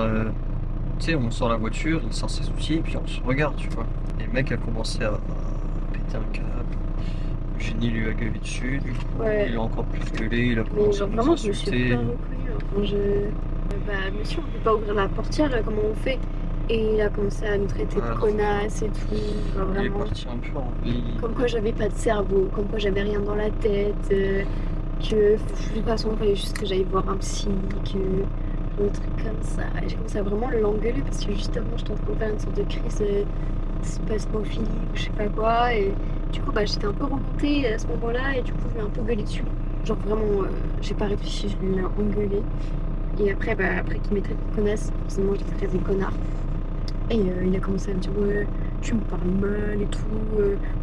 tu sais, on sort la voiture, il sort ses outils et puis on se regarde, tu vois. Et le mec a commencé à péter un câble. Eugénie lui a gueulé dessus, du coup, il a encore plus gueulé, il a commencé à nous vraiment, je me suis insulter. pas reconnue. Bah, monsieur, on peut pas ouvrir la portière, comment on fait? Et il a commencé à nous traiter de connasses et tout. Genre, Il est vraiment. parti un peu en vrille. Comme quoi j'avais pas de cerveau, comme quoi j'avais rien dans la tête, que de toute façon il fallait juste que j'aille voir un psy, que des trucs comme ça. Et j'ai commencé à vraiment l'engueuler parce que juste avant j'étais en train de faire une sorte de crise spasmophilie ou je sais pas quoi. Et du coup bah j'étais un peu remontée à ce moment-là et du coup je lui ai un peu gueulé dessus. Genre vraiment, j'ai pas réfléchi, je lui ai engueulé. Et après, après qu'il m'ait traité de connasse, forcément je l'ai traité de connard. Et il a commencé à me dire ouais, tu me parles mal et tout,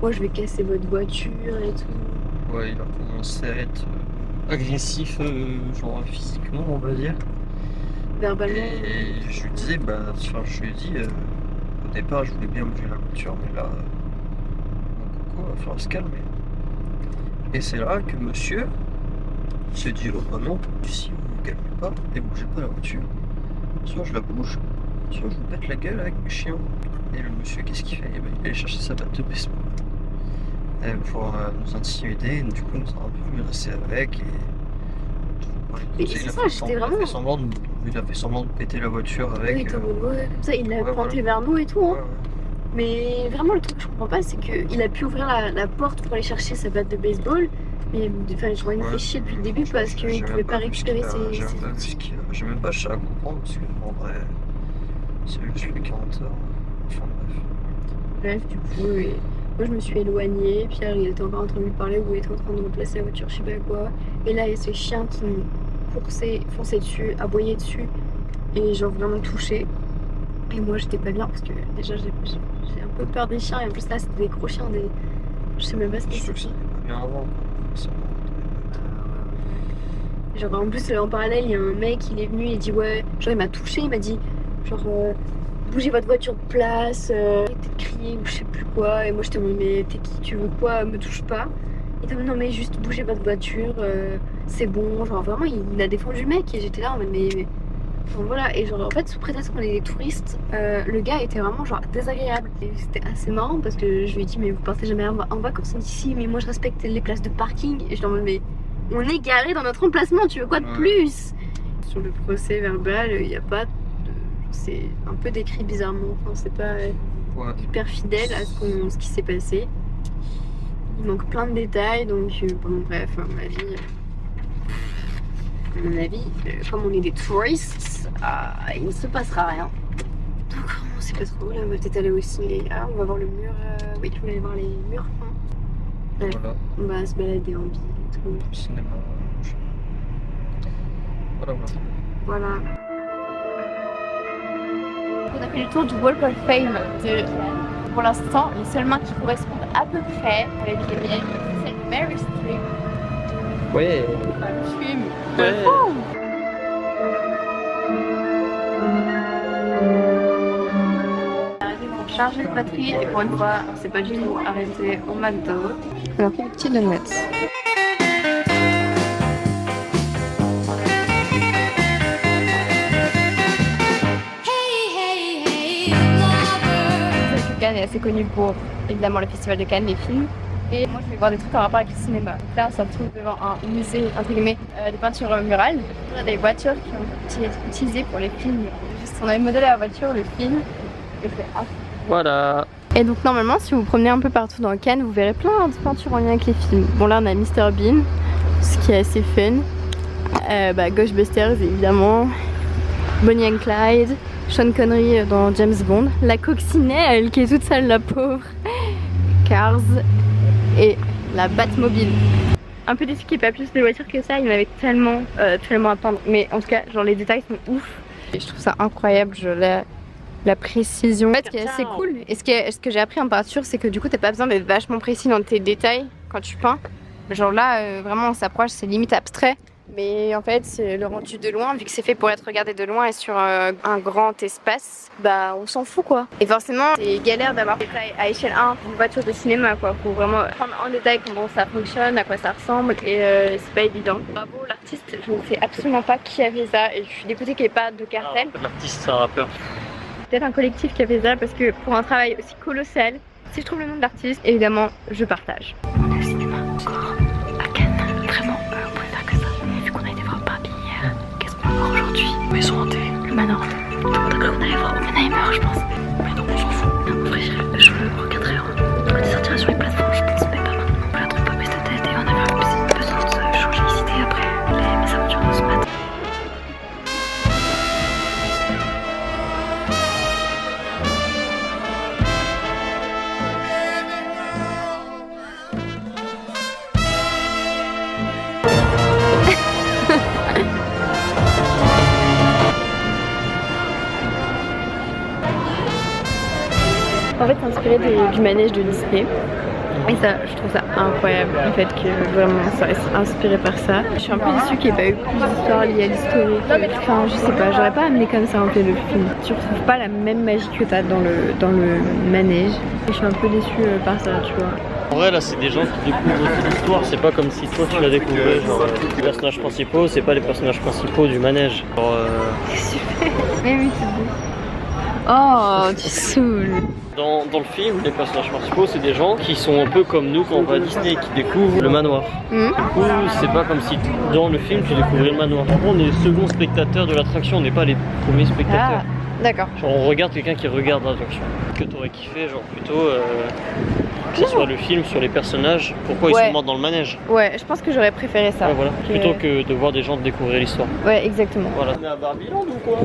moi je vais casser votre voiture et tout. Ouais, il a commencé à être agressif, genre physiquement on va dire. Verbalement. Et je lui disais, je lui ai dit, au départ je voulais bien bouger la voiture, mais là, mon coco va falloir se calmer. Et c'est là que monsieur s'est dit, oh bah non, si vous ne calmez pas et bougez pas la voiture, soit je la bouge, soit je vous pète la gueule avec mes chiens. Et le monsieur, qu'est-ce qu'il fait? Il allait chercher sa batte de baseball pour nous intimider, et du coup, il nous a un peu menacé avec. Et c'est ça, j'étais vraiment. Il a fait semblant de péter la voiture avec. Oui, comme ça, il l'a pointé vers nous et tout. Hein. Mais vraiment, le truc que je comprends pas, c'est qu'il a pu ouvrir la porte pour aller chercher sa batte de baseball. Mais enfin, je vois, il me fait chier depuis le début parce qu'il pouvait pas récupérer ses. J'ai même pas cherché à comprendre parce que en vrai, c'est juste les 40 heures. Enfin bref. Bref, du coup, moi je me suis éloignée. Pierre il était encore en train de lui parler ou il était en train de replacer la voiture, je sais pas quoi. Et là, il y a ces chiens qui m'ont foncé dessus, aboyé dessus et genre vraiment touché. Et moi j'étais pas bien parce que déjà j'ai un peu peur des chiens et en plus là c'était des gros chiens, je sais même pas ce que c'est. Bien avant. Genre en plus en parallèle il y a un mec, il est venu, il dit ouais, genre il m'a touché, il m'a dit genre bougez votre voiture de place, arrêtez de crier ou je sais plus quoi. Et moi j'étais en mode mais t'es qui, tu veux quoi, me touche pas. Il était non mais juste bougez votre voiture, c'est bon, genre vraiment il a défendu le mec et j'étais là en mode mais enfin, voilà. Et genre en fait sous prétexte qu'on est des touristes, le gars était vraiment genre désagréable. Et c'était assez marrant parce que je lui ai dit mais vous partez jamais en vacances ici, mais moi je respecte les places de parking. Et je en mode mais on est garé dans notre emplacement, tu veux quoi de plus? Sur le procès verbal, il n'y a pas de... C'est un peu décrit bizarrement, enfin c'est pas hyper fidèle à ce qui s'est passé. Il manque plein de détails, donc bon bref, à mon avis, comme on est des touristes, il ne se passera rien. Donc on sait pas trop, là on va peut-être aller au ciné. Ah, on va voir le mur, oui je voulais aller voir les murs. Bref, voilà. On va se balader en ville et tout. Le cinéma. Voilà. On a fait le tour du Walk of Fame pour l'instant, les seules mains qui correspondent à peu près à la vie des miennes, c'est celle de Mary Streep. Ouais. Le film. Ouais. Arrêtez pour charger la batterie et pour une fois, c'est pas du tout arrêté au McDo. On a fait des petits donuts. Cannes est assez connu pour évidemment le festival de Cannes, les films. Et moi je vais voir des trucs en rapport avec le cinéma. Donc là on se retrouve devant un musée entre guillemets de peinture murale. On a des voitures qui ont été utilisées pour les films. Juste, on avait modelé la voiture, le film, et c'est voilà. Et donc normalement si vous vous promenez un peu partout dans Cannes, vous verrez plein de peintures en lien avec les films. Bon là on a Mr Bean, ce qui est assez fun. Ghostbusters évidemment, Bonnie and Clyde, Sean Connery dans James Bond, la coccinelle qui est toute seule, la pauvre, Cars et la Batmobile. Un peu déçu qu'il n'y ait pas plus de voitures que ça, il m'avait tellement à peindre, mais en tout cas genre les détails sont ouf. Et je trouve ça incroyable, la précision. En fait, ce qui est assez cool, et ce que j'ai appris en peinture, c'est que du coup t'as pas besoin d'être vachement précis dans tes détails quand tu peins. Genre là, vraiment on s'approche, c'est limite abstrait. Mais en fait, c'est le rendu de loin, vu que c'est fait pour être regardé de loin et sur un grand espace, bah on s'en fout quoi. Et forcément, c'est galère d'avoir des détails à échelle 1 pour une voiture de cinéma quoi. Faut vraiment prendre en détail comment ça fonctionne, à quoi ça ressemble et c'est pas évident. Bravo l'artiste, je ne sais absolument pas qui a fait ça et je suis dégoûtée qu'il n'y ait pas de cartel. L'artiste, c'est un rappeur. Peut-être un collectif qui a fait ça parce que pour un travail aussi colossal, si je trouve le nom de l'artiste, évidemment, je partage. On est au cinéma encore à Cannes, vraiment, on pouvait faire que ça. Mais vu qu'on a été voir Barbie hier, qu'est-ce qu'on va voir aujourd'hui? Maison hantée. Le manoir hantée. D'accord, on allait voir Oppenheimer, je pense. Mais non, on s'en fout. En vrai, je le regarderai quand il sortira sur les plateformes, je pense, mais pas maintenant. Non plus un truc pas prise de tête et on avait un petit besoin de se changer les idées après les mésaventures de ce matin. En fait, c'est inspiré du manège de Disney. Et ça, je trouve ça incroyable, le fait que vraiment ça reste inspiré par ça. Je suis un peu déçue qu'il n'y ait pas eu plus d'histoires liées à l'historique. Enfin, je sais pas, j'aurais pas amené comme ça en fait le film. Tu retrouves pas la même magie que t'as dans le manège. Et je suis un peu déçue par ça, tu vois. En vrai, là, c'est des gens qui découvrent l'histoire. C'est pas comme si toi tu la découvrais. Genre, les personnages principaux, c'est pas les personnages principaux du manège. Genre, Super. Mais oui, c'est beau. Oh, tu saoules. Dans le film, les personnages principaux, c'est des gens qui sont un peu comme nous quand on va à Disney et qui découvrent le manoir. Du coup, c'est pas comme si dans le film tu découvrais le manoir. Par contre, on est les seconds spectateurs de l'attraction, on n'est pas les premiers spectateurs. Ah, d'accord. Genre, on regarde quelqu'un qui regarde l'attraction. Que t'aurais kiffé, genre plutôt que ce soit le film sur les personnages, pourquoi ils sont morts dans le manège. Ouais, je pense que j'aurais préféré ça. Ouais, voilà. Plutôt que de voir des gens découvrir l'histoire. Ouais, exactement. Voilà. On est à Barbieland ou quoi?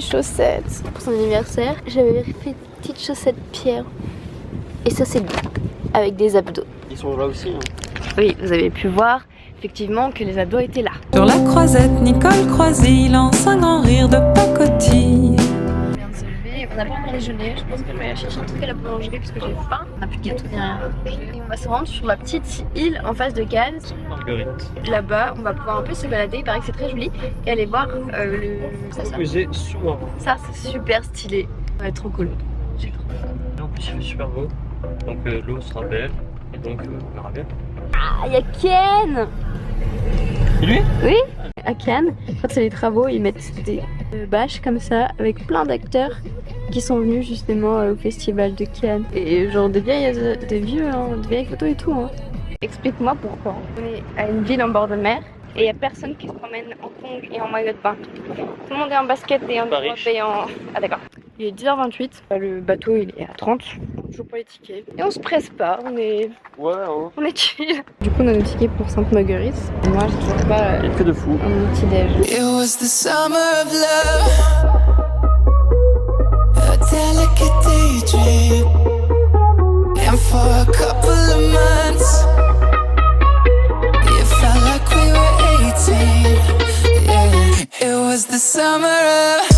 Chaussettes pour son anniversaire. J'avais fait des petites chaussettes pierre. Et ça c'est bien, avec des abdos. Ils sont là aussi. Hein. Oui, vous avez pu voir effectivement que les abdos étaient là. Sur la croisette, Nicole Croisy lance un grand rire de pacotille. On vient de se lever, on n'a pas encore déjeuné. Je pense que je vais aller chercher un truc à la boulangerie parce que j'ai faim. On n'a plus de gâteau ni rien. Et on va se rendre sur la petite île en face de Cannes. Marguerite. Là-bas, on va pouvoir un peu se balader. Il paraît que c'est très joli. Et aller voir le musée soin. Ça, c'est super stylé. Ça va être trop cool. J'ai trop hâte. En plus, il fait super beau. Donc l'eau sera belle. Et donc on verra bien. Ah, il y a Ken! Et lui? Oui, à Cannes, quand c'est les travaux, ils mettent des bâches comme ça avec plein d'acteurs qui sont venus justement au festival de Cannes. Et genre des vieilles photos et tout. Hein. Explique-moi pourquoi. On est à une ville en bord de mer et il n'y a personne qui se promène en tongs et en maillot de bain. Tout le monde est en basket et en robe et en... Ah d'accord. Il est 10h28, le bateau il est à 30, toujours pas les tickets. Et on se presse pas, on est... Ouais, hein. On est chill. Du coup on a nos tickets pour Sainte-Marguerite. Moi je trouve pas... Il fait de fou. Un petit déj. It was the summer of love, a delicate daydream. And for a couple of months, it felt like we were 18. Yeah. It was the summer of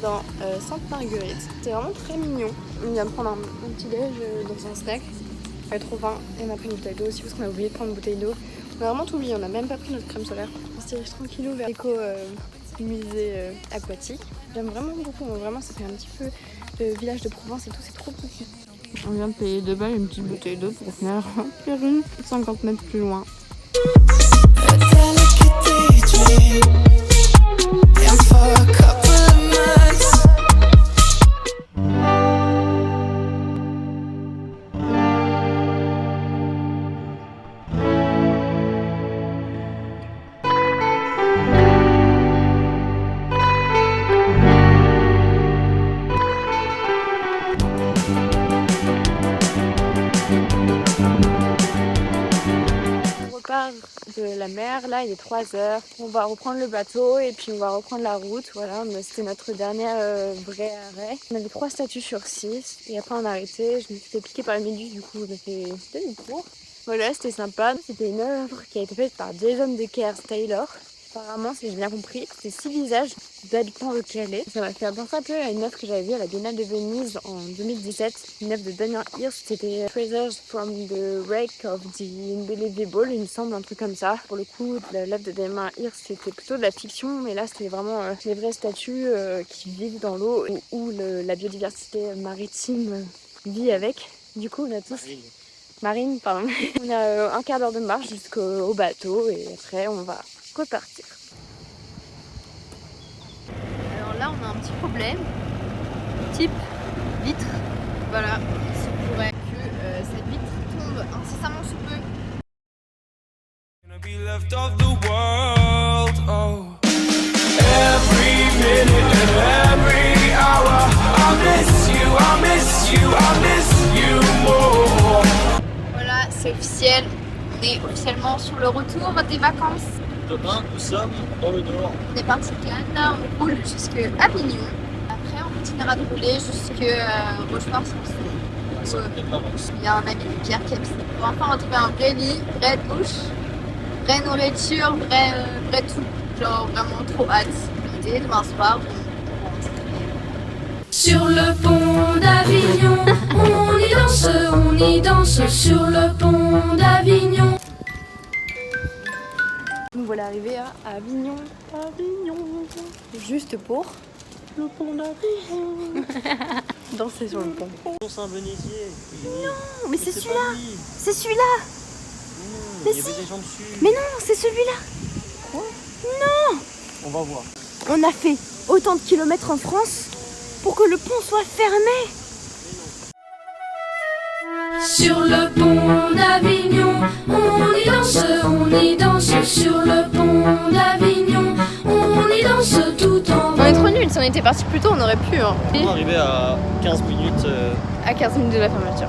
dans Sainte-Marguerite. C'était vraiment très mignon. On vient prendre un petit déj dans un snack. On avait trop faim et on a pris une bouteille d'eau aussi parce qu'on a oublié de prendre une bouteille d'eau. On a vraiment tout oublié, on a même pas pris notre crème solaire. On se dirige tranquillou vers l'éco-musée aquatique. J'aime vraiment beaucoup, vraiment ça fait un petit peu de village de Provence et tout, c'est trop petit. On vient de payer 2 balles une petite bouteille d'eau pour venir remplir une 50 mètres plus loin. De la mer, là il est 3h, on va reprendre le bateau et puis on va reprendre la route, voilà, mais c'était notre dernier vrai arrêt. On avait 3 statues sur 6 et après on a arrêté, je me suis fait piquer par la méduse, du coup on a fait demi-tour. Voilà, c'était sympa, c'était une œuvre qui a été faite par Jason de Kers Taylor. Apparemment, si j'ai bien compris, c'était 6 visages d'habitants locaux. Ça m'a fait penser un peu à une œuvre que j'avais vue à la Biennale de Venise en 2017, une œuvre de Damien Hirst, c'était Treasures from the Wreck of the Unbelievable, il me semble, un truc comme ça. Pour le coup, l'œuvre de Damien Hirst, c'était plutôt de la fiction, mais là, c'était vraiment les vraies statues qui vivent dans l'eau, où la biodiversité maritime vit avec. Du coup, on a tous... Marine, pardon. On a un quart d'heure de marche jusqu'au bateau et après, on va repartir. Alors là on a un petit problème, type vitre. Voilà, il se pourrait que cette vitre tombe incessamment sous peu. Voilà, c'est officiel, on est officiellement sur le retour des vacances. Demain, nous sommes dans le nord. On est parti de Cannes, on roule jusqu'à Avignon. Après, on continuera de rouler jusqu'à Rochefort-sur-Saône. Il y a un ami de Pierre qui habite. On va enfin retrouver un vrai lit, vraie douche, vraie nourriture, vrai tout. Genre vraiment trop hâte. Et demain soir, on rentre. Sur le pont d'Avignon, on y danse sur le pont d'Avignon. Nous voilà arrivés à Avignon. Juste pour le pont d'Avignon. Danser sur le pont. Saint-Benizier. Non, mais c'est celui-là. C'est celui-là. Mais il y avait des gens dessus. Mais non, c'est celui-là. Quoi? Non. On va voir. On a fait autant de kilomètres en France pour que le pont soit fermé. Sur le pont d'Avignon, on y danse sur le pont d'Avignon, on y danse tout en haut. On est trop nuls, si on était parti plus tôt, on aurait pu. Hein. On est arrivé à 15 minutes. À 15 minutes de la fermeture.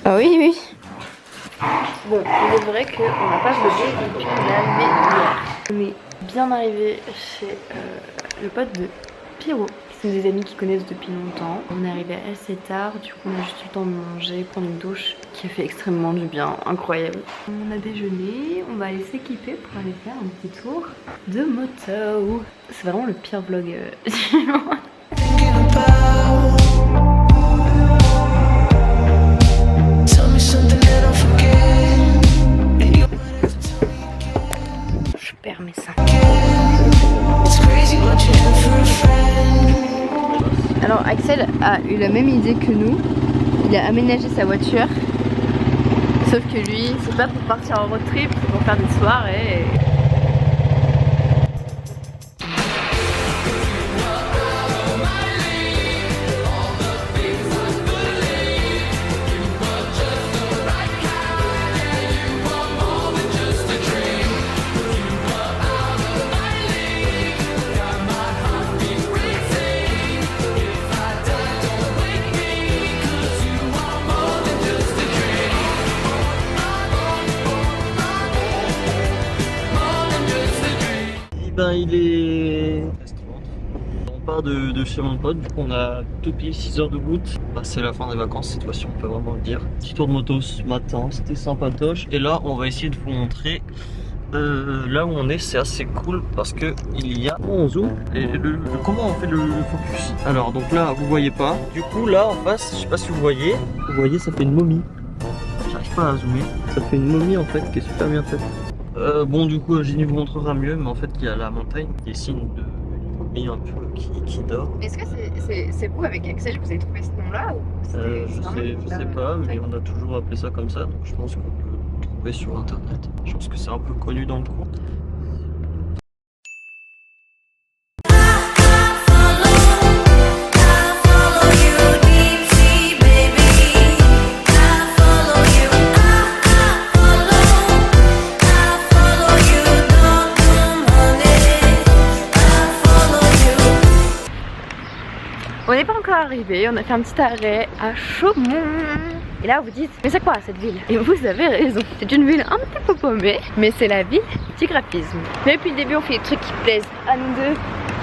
Ah oui, oui. Bon, il est vrai qu'on n'a pas vlogé depuis qu'on est arrivé hier. On est bien arrivé chez le pote de Pierrot. C'est des amis qui connaissent depuis longtemps. On est arrivé assez tard, du coup on a juste eu le temps de manger, prendre une douche qui a fait extrêmement du bien, incroyable. On a déjeuné, on va aller s'équiper pour aller faire un petit tour de moto. C'est vraiment le pire vlog du monde. Axel a eu la même idée que nous. Il a aménagé sa voiture. Sauf que lui, c'est pas pour partir en road trip, c'est pour faire des soirées. Il est... On part de chez mon pote, du coup on a tout pile 6 heures de route. Bah, c'est la fin des vacances cette fois-ci, on peut vraiment le dire. Petit tour de moto ce matin, c'était sympatoche. Et là on va essayer de vous montrer là où on est, c'est assez cool parce que il y a on zoom et comment on fait le focus. Alors donc là vous voyez pas, du coup là en face, je sais pas si vous voyez ça fait une momie. J'arrive pas à zoomer, ça fait une momie en fait qui est super bien faite. Bon du coup Eugénie vous montrera mieux, mais en fait il y a la montagne qui est signe de momie un peu qui dort. Est-ce que c'est vous avec Axel que vous avez trouvé ce nom là ou je sais pas, mais on a toujours appelé ça comme ça, donc je pense qu'on peut le trouver sur internet. Je pense que c'est un peu connu dans le coin. On n'est pas encore arrivé, on a fait un petit arrêt à Chaumont. Et là vous dites, mais c'est quoi cette ville? Et vous avez raison, c'est une ville un petit peu paumée, mais c'est la ville du graphisme. Mais depuis le début on fait des trucs qui plaisent à nous deux,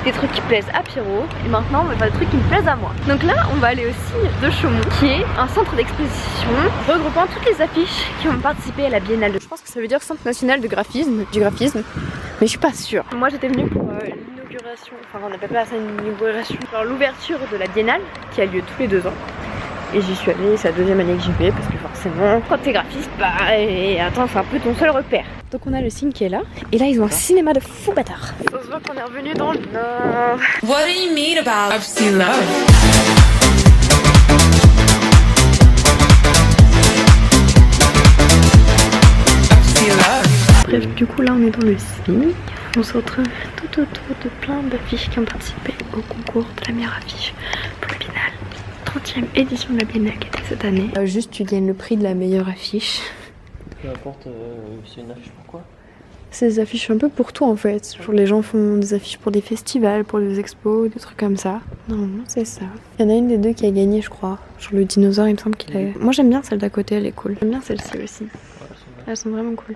des trucs qui plaisent à Pierrot, et maintenant on va faire des trucs qui me plaisent à moi. Donc là on va aller au signe de Chaumont, qui est un centre d'exposition regroupant toutes les affiches qui ont participé à la Biennale. Je pense que ça veut dire Centre National du graphisme, mais je suis pas sûre. Moi j'étais venue pour l'inauguration, enfin on appelle pas ça une inauguration, genre l'ouverture de la Biennale qui a lieu tous les 2 ans. Et j'y suis allée, c'est la 2e année que j'y vais parce que forcément quand t'es graphiste, bah et attends, c'est un peu ton seul repère. Donc on a le signe qui est là, et là ils ont un cinéma de fou bâtard. Ça se voit qu'on est revenu dans le nord. What do you mean about FC Love? Bref, du coup là on est dans le signe. On se retrouve tout autour de plein d'affiches qui ont participé au concours de la meilleure affiche pour la Biennale. 30e édition de la Biennale qui était cette année. Juste tu gagnes le prix de la meilleure affiche. Peu importe, c'est une affiche pour quoi? C'est des affiches un peu pour tout en fait. Genre les gens font des affiches pour des festivals, pour des expos, des trucs comme ça. Normalement c'est ça. Il y en a une des deux qui a gagné je crois. Genre le dinosaure il me semble qu'il a... Moi j'aime bien celle d'à côté, elle est cool. J'aime bien celle-ci aussi. Elles sont vraiment cool.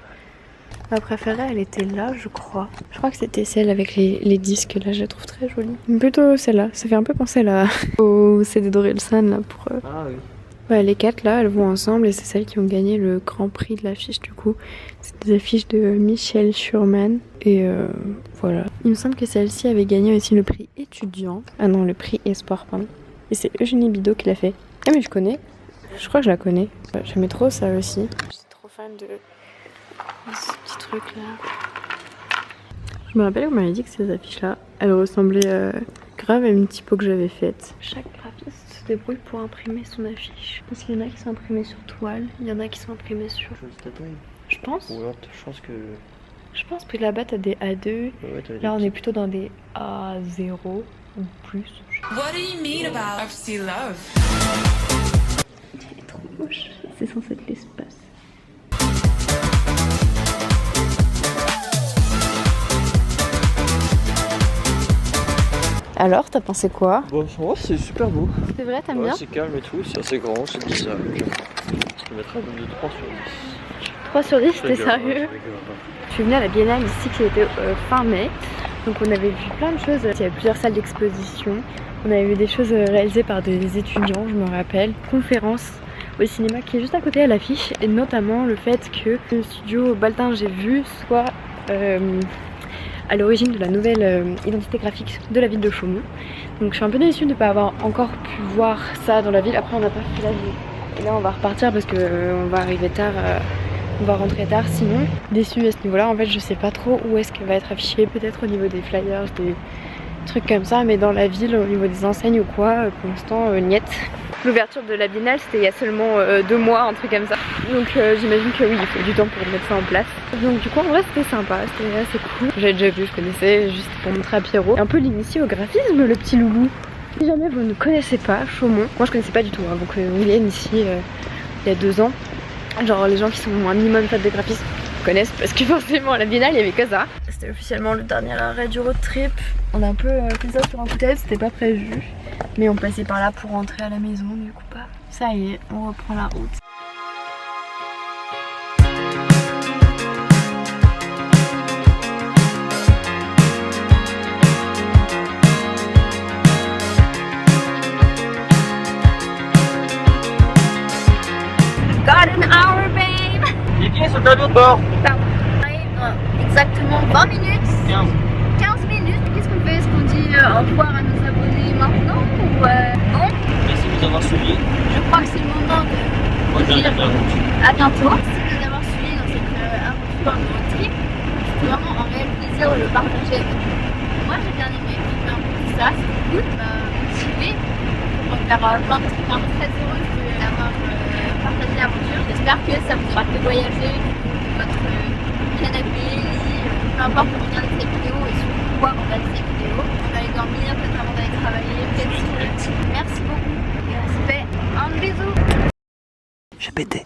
Ma préférée, elle était là, je crois. Je crois que c'était celle avec les disques, là, je la trouve très jolie. Plutôt celle-là, ça fait un peu penser là au CD d'Orelsan, là, pour... Ah oui. Ouais, les 4, là, elles vont ensemble et c'est celles qui ont gagné le grand prix de l'affiche, du coup. C'est des affiches de Michel Schurman, et voilà. Il me semble que celle-ci avait gagné aussi le prix étudiant. Ah non, le prix espoir, pardon. Et c'est Eugénie Bidot qui l'a fait. Ah mais je connais. Je crois que je la connais. J'aimais trop ça aussi. Je suis trop fan de... ce petit truc là. Je me rappelle qu'on m'avait dit que ces affiches là, elles ressemblaient grave à une typo que j'avais faite. Chaque graphiste se débrouille pour imprimer son affiche. Parce qu'il y en a qui sont imprimés sur toile, il y en a qui sont imprimés sur... Je pense. Ou alors je pense que... Je pense que là-bas t'as des A2, ouais, là on est plutôt dans des A0 ou plus. What do you mean about FC Love? Elle est trop moche, c'est censé être l'espace. Alors, t'as pensé quoi? Bon, c'est super beau. C'est vrai, t'aimes bien? C'est calme et tout, c'est assez grand, c'est bizarre. Je mettrais un de 3 sur 10. 3 sur 10, t'es sérieux? Je suis venue à la Biennale ici qui était fin mai. Donc on avait vu plein de choses. Il y avait plusieurs salles d'exposition. On avait vu des choses réalisées par des étudiants, je me rappelle. Conférences au cinéma qui est juste à côté à l'affiche. Et notamment le fait que le studio Baltin J'ai Vu soit... à l'origine de la nouvelle identité graphique de la ville de Chaumont. Donc je suis un peu déçue de ne pas avoir encore pu voir ça dans la ville. Après on n'a pas fait la ville. Et là on va repartir parce que on va arriver tard, on va rentrer tard sinon. Déçue à ce niveau là, en fait je sais pas trop où est-ce qu'elle va être affichée. Peut-être au niveau des flyers, trucs comme ça, mais dans la ville, au niveau des enseignes ou quoi, pour l'instant, niet. L'ouverture de la Biennale, c'était il y a seulement 2 mois, un truc comme ça. Donc j'imagine que oui, il faut du temps pour mettre ça en place. Donc du coup, en vrai, c'était sympa, c'était assez cool. J'avais déjà vu, je connaissais, juste pour montrer à Pierrot. Un peu l'initié au graphisme, le petit loulou. Si jamais vous ne connaissez pas Chaumont, moi je connaissais pas du tout, hein, donc on vient ici il y a 2 ans. Genre les gens qui sont un minimum fans de graphisme connaissent parce que forcément à la Biennale il y avait que ça. C'était officiellement le dernier arrêt du road trip. On a un peu fait ça sur un coup de tête, c'était pas prévu. Mais on passait par là pour rentrer à la maison, du coup pas. Ça y est, on reprend la route. Got an hour, babe! Les pieds sont à l'autre bord. Pardon. On arrive dans exactement 20 minutes. 15 minutes. Qu'est-ce qu'on fait? Est-ce qu'on dit au revoir à nos abonnés maintenant ou non? Merci de nous avoir suivis. Je crois que c'est le moment de dire à bientôt. Merci de nous avoir suivis dans cette aventure de road trip. C'était vraiment un réel plaisir de le partager avec vous. Moi j'ai bien aimé filmer un peu tout ça, c'était cool, ça m'a motivé pour faire plein de trucs. Je suis très heureuse d'avoir partagé l'aventure. J'espère que ça vous aura fait voyager de votre canapé, lit, peu importe où on regarde cette vidéo et sur quoi on regarde cette vidéo. On va aller dormir, peut-être avant d'aller travailler, peut-être. Merci beaucoup et on se fait un bisou. Je pétais.